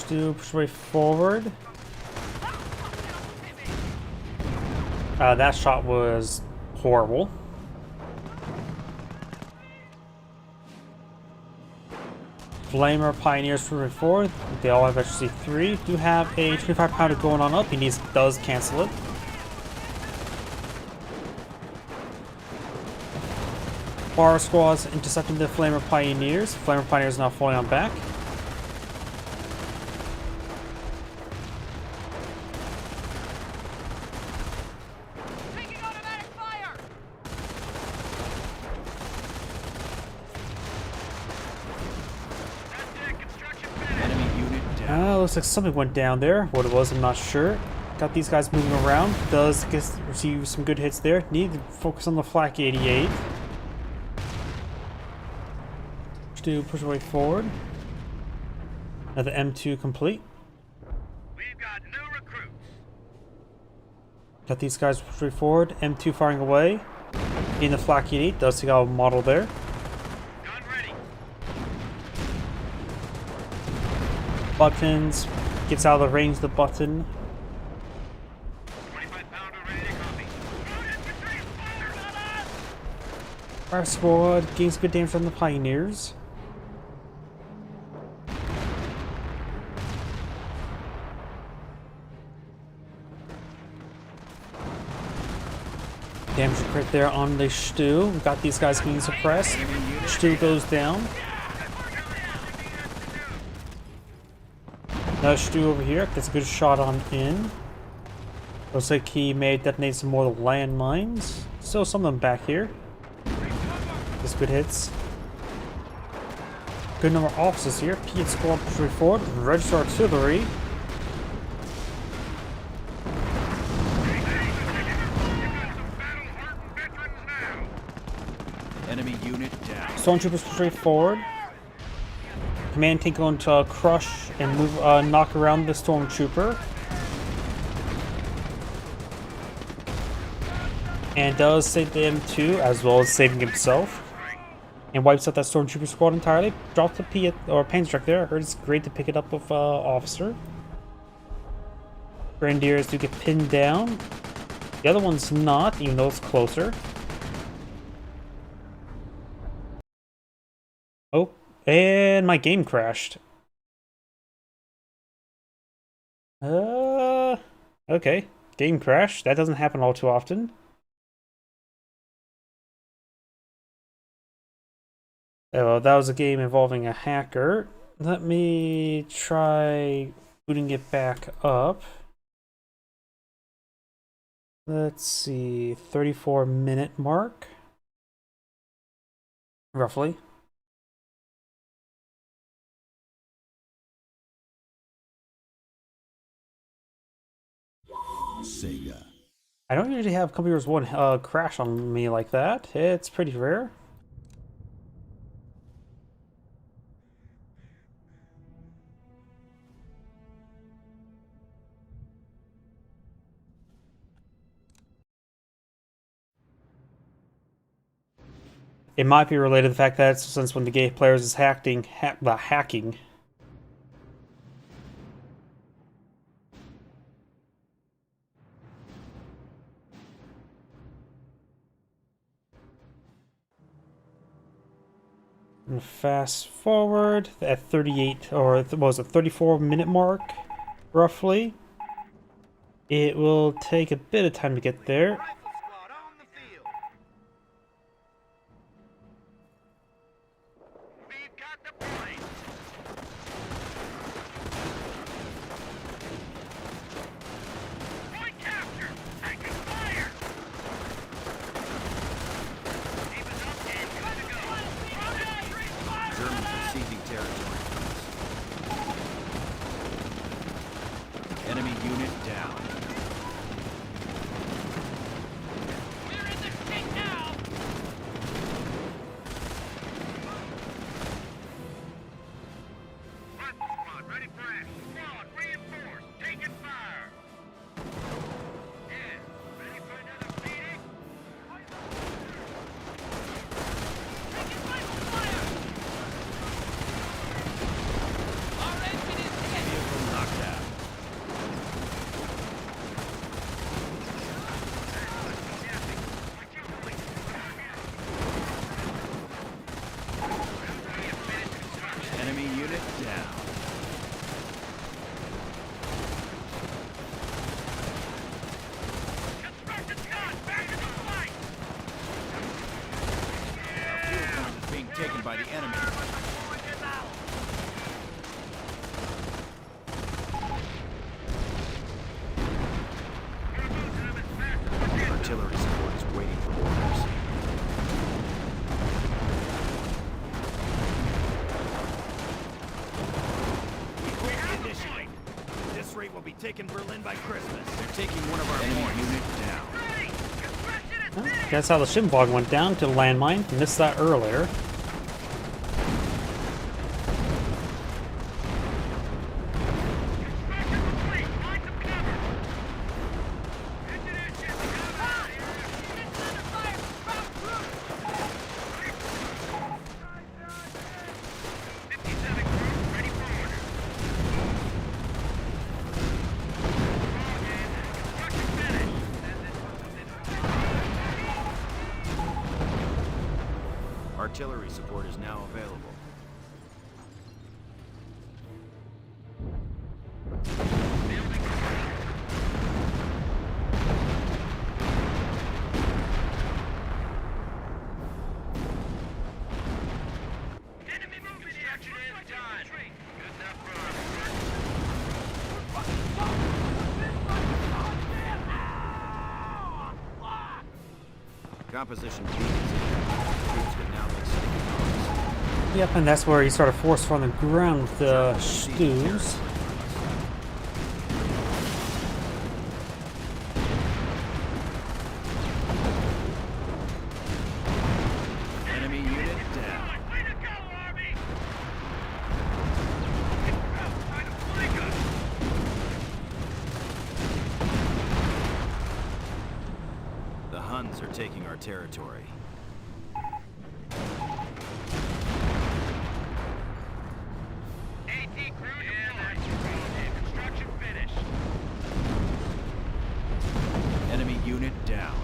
To push way forward. That shot was horrible. Flamer Pioneers pushing forward. They all have HC 3. Do have a 25-pounder going on up. He does cancel it. Bar squads intercepting the Flamer Pioneers. Flamer Pioneers now falling on back. Looks like something went down there. What it was, I'm not sure. Got these guys moving around. Does receive some good hits there. Need to focus on the Flak 88. To push away forward. Now the M2 complete. We've got new recruits. Got these guys push way forward. M2 firing away. In the Flak 88. Does see a model there. Gun ready. Buttons. Gets out of the range of the button. 25-pounder ready to copy. Fire on us! Fire squad gains good damage from the Pioneers. Damage right there on the Stu. We've got these guys being suppressed. Stu goes down. Now Stu over here gets a good shot on in. Looks like he may detonate some more landmines. Still some of them back here. Just good hits. Good number of officers here. Piet squad pushing forward. Register artillery. Enemy unit down. Stormtroopers pushing forward. Command tank going to crush and move, knock around the stormtrooper. And does save the M2 as well as saving himself. And wipes out that stormtrooper squad entirely. Drops the Piet or Panzerstrike there. I heard it's great to pick it up with officer. Grenadiers do get pinned down. The other one's not, even though it's closer. Oh. And my game crashed. Okay. Game crash. That doesn't happen all too often. Oh, that was a game involving a hacker. Let me try booting it back up. Let's see. 34-minute mark. Roughly. Sega. I don't usually have Computers 1 crash on me like that. It's pretty rare. It might be related to the fact that since when the gay players is hacking. And fast forward at 38 or what was it, 34-minute mark, roughly. It will take a bit of time to get there. Rifle squad on the field. We've got the point. Point capture. Taking fire. Ready for action. Squad, reinforce. Taking fire. Yeah. Ready for another beating? Taking rifle fire! Our engine is hit! Vehicle knocked out. Enemy unit down. Construction done! Back to the fight! Our fuel point is being taken by the enemy. Artillery support is waiting for orders. We have the initiative. This rate will be taking Berlin by Christmas. They're taking one of our enemy unit down. Ready! Construction is finished! That's how the Shimvog went down to landmine. Missed that earlier. Construction complete! Find some cover! Engineers get the cover! It's under fire! Drop through! 57 crew, ready for order. Construction finished. Artillery support is now available. Enemy movement! Construction is done! Good enough for Composition B is in. Troops can now make steady Yep, and that's where he started force from the ground with the stews. enemy unit down. Way to go, Army! Try to flank us! The Huns are taking our territory. AT crew deployed. Construction finished. Enemy unit down.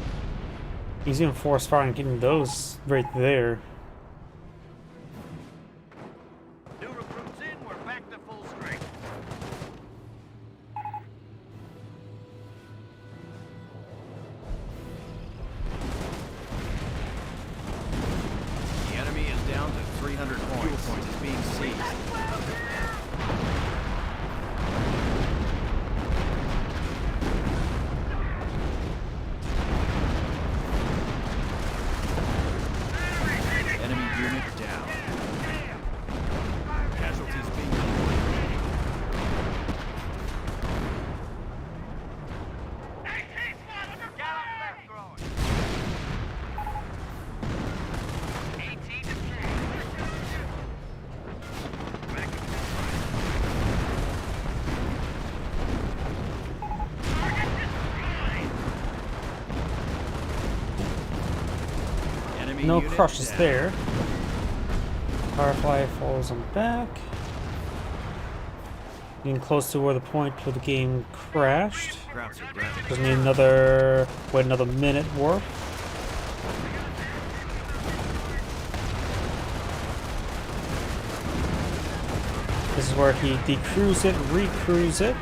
He's even force firing, getting those right there. New recruits in, we're back to full strength. The enemy is down to 300 points. Fuel point is being seized. Enemy unit down. Casualties being reported. AT squad under fire! AT deployed. Back to full Target destroyed! Enemy No unit crushes down. there. Firefly falls on back. Getting close to where the point where the game crashed. Krauts are grabbing. Just need another, wait, another minute warp. This is where he decrews it, recruise it.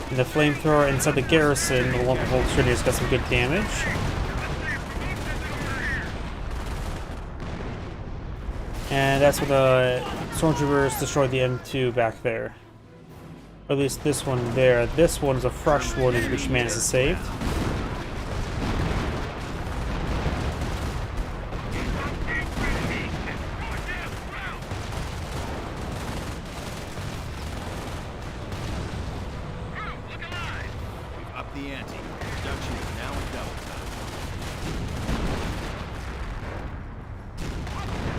And the flamethrower inside the garrison, along with the Volk Grenadiers, got some good damage. And that's when the stormtroopers destroyed the M2 back there. Or at least this one there. This one's a fresh one which man is saved. Look alive! We've upped the ante. Production is now in double time.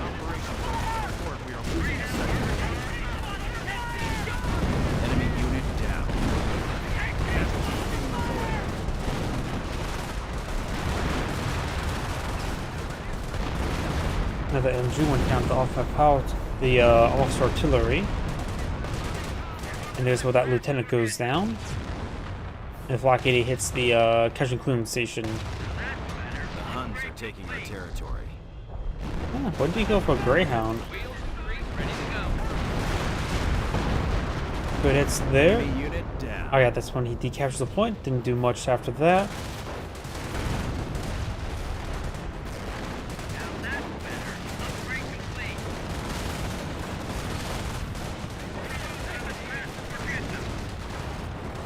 Operation Report, we are losing a sector. of the MG went down to off out the officer artillery. And there's where that lieutenant goes down. And Flak 80 hits the casualty clearing station. The Huns are taking our territory. Oh, when did he go for a Greyhound? Good hits there. Enemy unit down. Oh yeah, that's when he decaptures the point. Didn't do much after that.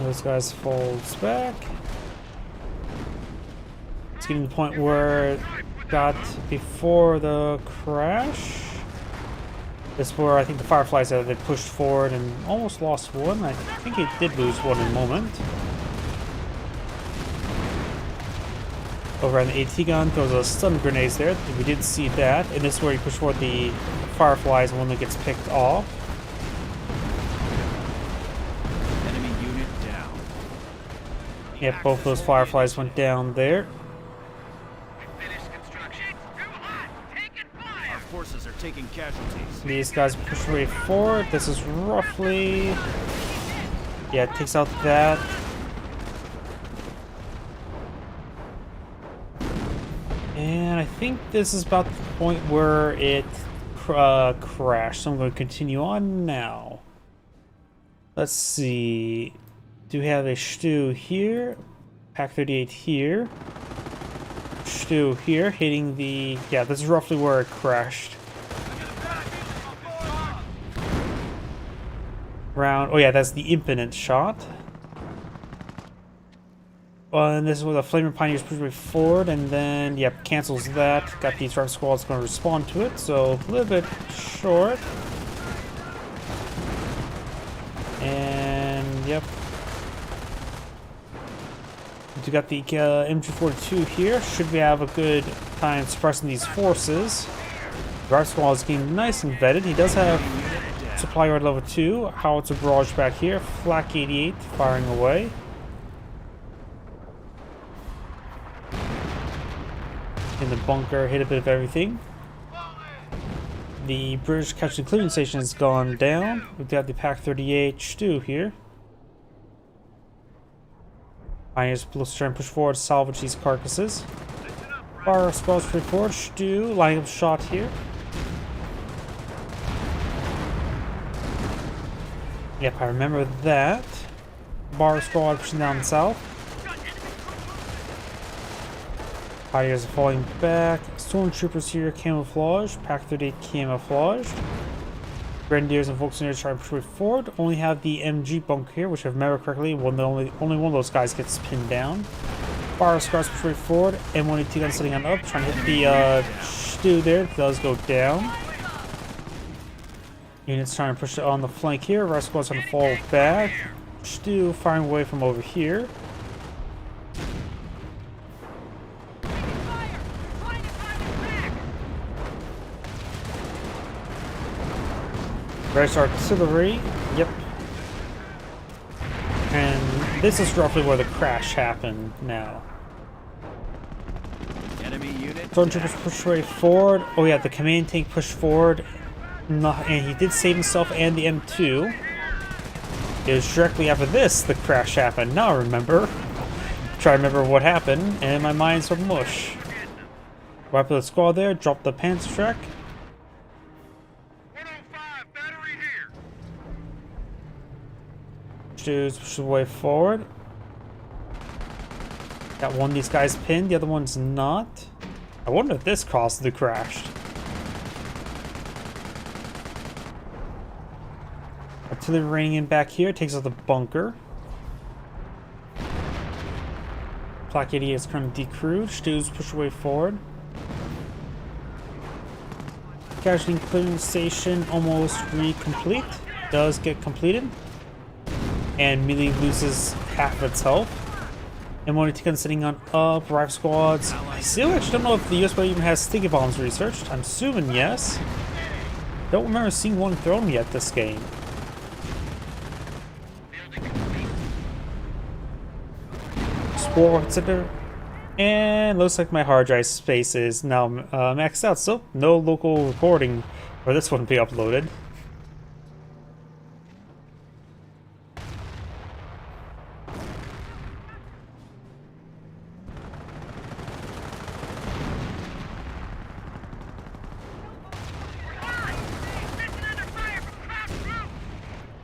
Those guys folds back. It's getting to the point where it got before the crash. This is where I think the Fireflies they pushed forward and almost lost one. I think he did lose one in a moment. Over on the AT gun, throws a stun grenades there. We did see that. And this is where he pushed forward the Fireflies and one that gets picked off. Enemy unit down. Yep, both those Fireflies went down there. Finish construction. Too hot. Taking fire. Our forces are taking casualties. These guys push way forward. This is roughly... Yeah, it takes out that. And I think this is about the point where it crashed. So I'm going to continue on now. Let's see. Do we have a Stu here? Pack 38 here. Stu here, hitting the... Yeah, this is roughly where it crashed. Round. Oh yeah, that's the imminent shot. And this is where the Flaming Pioneers push way forward, and then, yep, cancels that. Got the Drive Squads going to respond to it, so a little bit short. And, yep. We got the MG42 here. Should we have a good time suppressing these forces? Drive Squad is getting nice and vetted. He does have supply yard level 2. Howitzer barrage back here. Flak 88 firing away. In the bunker, hit a bit of everything. The British casualty clearing station has gone down. We've got the Pack 38 Stu here. Pioneers try and push forward, salvage these carcasses. Fire squads straight forward. Stu lining up shot here. Yep, I remember that. Bar squad pushing down south. Pioneers are falling back. Stormtroopers here, camouflage. Pack 38 camouflaged. Grenadiers and Volkswagen try to push forward. Only have the MG bunker here, which if I remember correctly, only one of those guys gets pinned down. Fire squads push forward. M1AT gun sitting on up, trying to hit the Stu there. It does go down. Units trying to push it on the flank here. Rest squad's trying to fall back. Stu firing away from over here. British artillery, yep. And this is roughly where the crash happened now. Enemy unit. Stormtroopers push way forward. Oh yeah, the command tank pushed forward. And he did save himself and the M2. It was directly after this the crash happened. Now I remember. Try to remember what happened, and my mind's a mush. Wipe the squad there, drop the Panzertrack. Push the way forward. Got one of these guys pinned, the other one's not. I wonder if this caused the crash. Artillery raining in back here, takes out the bunker. Flak 88 is currently decrewed. Stu's push away forward. Casualty clearing station almost complete. Does get completed. And melee loses half of its health. M1AT gun sitting on up, rifle squads. I still actually don't know if the US even has sticky bombs researched. I'm assuming yes. Don't remember seeing one thrown yet this game. Spore consider. And looks like my hard drive space is now maxed out, so no local recording for this one to be uploaded.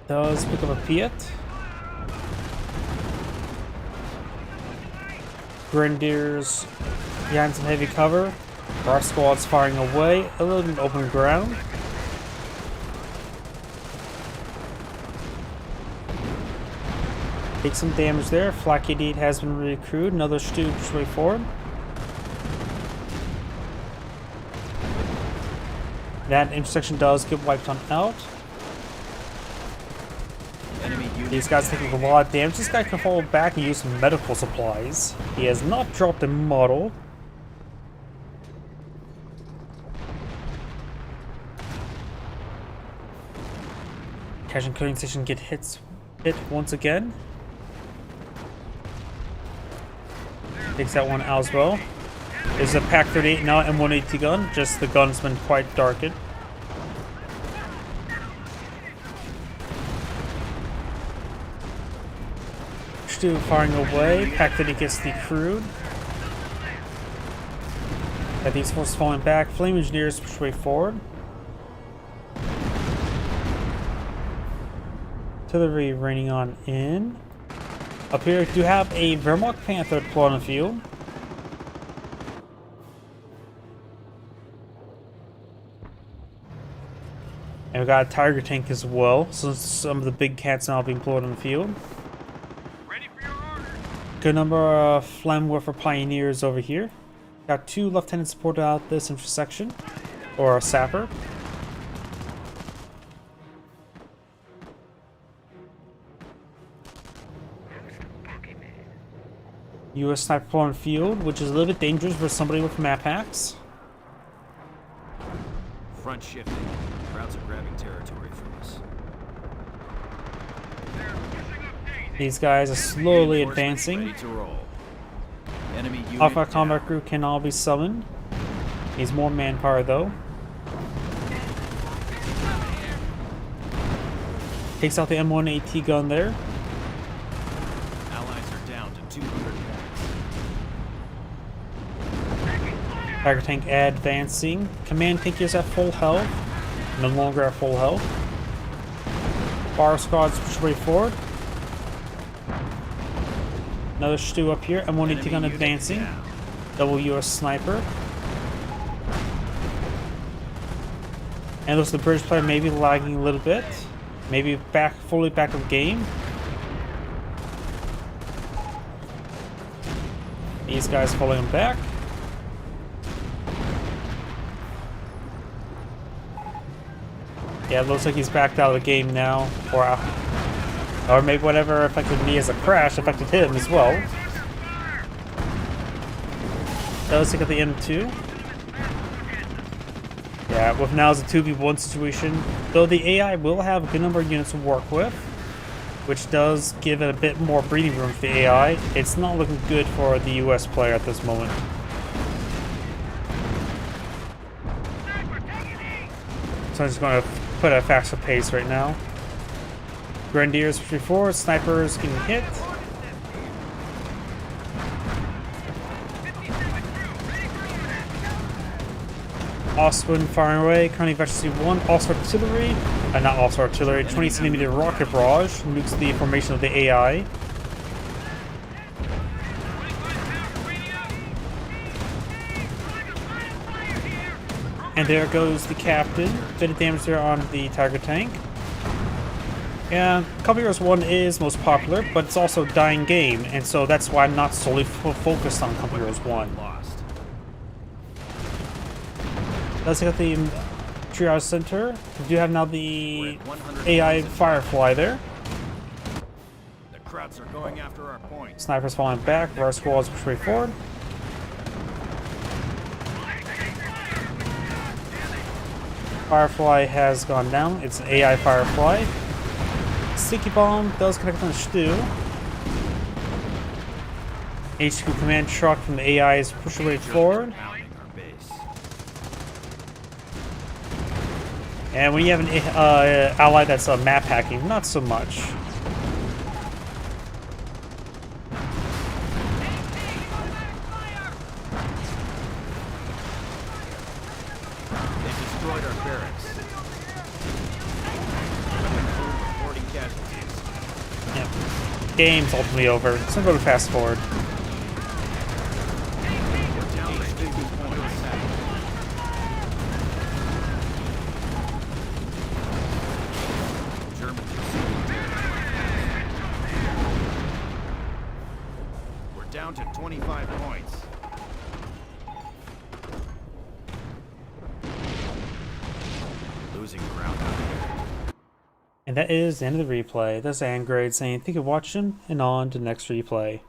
Does pick up a Piet. Grenadiers behind some heavy cover. Our squad's firing away, a little bit open ground. Take some damage there. Flak 88 has been recruited. Another Stu push way forward. That intersection does get wiped on out. These guys taking a lot of damage. This guy can fall back and use some medical supplies. He has not dropped a model. Cash and coding station get hit once again. Takes that one out as well. There's a Pack 38 now, M180 gun. Just the gun's been quite darkened. Firing away. Pack 30 gets decrewed. Got these forces falling back. Flame engineers push way forward. Artillery raining on in. Up here, we do have a Wehrmacht Panther deployed on the field. And we got a Tiger tank as well. So some of the big cats now being deployed on the field. Good number of Flammenwerfer Pioneers over here. Got 2 lieutenants supported out this intersection, or a sapper. US sniper on field, which is a little bit dangerous for somebody with map hacks. Front shifting. Routes are grabbing territory from us. These guys are slowly advancing. Alpha combat crew can all be summoned. Needs more manpower though. Takes out the M1AT gun there. Allies are down to 200 pounds. Tiger tank advancing. Command tank is at full health. No longer at full health. Bar squads push way forward. Another Stu up here. M1AT gun advancing. Double US sniper. And looks the British player maybe lagging a little bit. Maybe fully back of game. These guys falling back. Yeah, it looks like he's backed out of the game now. Or maybe whatever affected me as a crash affected him as well. Let's take out the M2. Yeah, with now it's a 2v1 situation. Though the AI will have a good number of units to work with, which does give it a bit more breathing room for the AI. It's not looking good for the US player at this moment. So I'm just going to put a faster pace right now. Grenadiers pushing forward, snipers getting hit. Oswin firing away, currently Veteran 1, also artillery, not also artillery, 20cm rocket barrage, nukes the formation of the AI. And there goes the captain, bit of damage there on the Tiger tank. Yeah, Company Heroes 1 is most popular, but it's also a dying game, and so that's why I'm not solely focused on Company Heroes 1. Let's take out the triage center. We do have now the AI Firefly there. The Krauts are going after our point. Snipers falling back, our squads push way forward. Firefly has gone down. It's an AI Firefly. Sticky Bomb does connect on the Stu. HQ command truck from the AI is pushing way forward. Pounding our base. And when you have an ally that's map hacking, not so much. They've destroyed our barracks. Reporting casualties. Yep. Game's ultimately over. So go to fast forward. Down by 50 points. Germans We're down to 25 points. Losing ground out here. And that is the end of the replay. That's Angrade saying thank you for watching, and on to the next replay.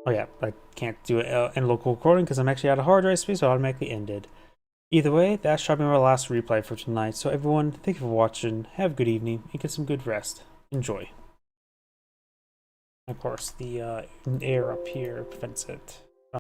Oh yeah, I can't do it in local recording because I'm actually out of hard drive space, so it automatically ended. Either way, that should be our last replay for tonight. So everyone, thank you for watching, have a good evening, and get some good rest. Enjoy. Of course, the air up here prevents it.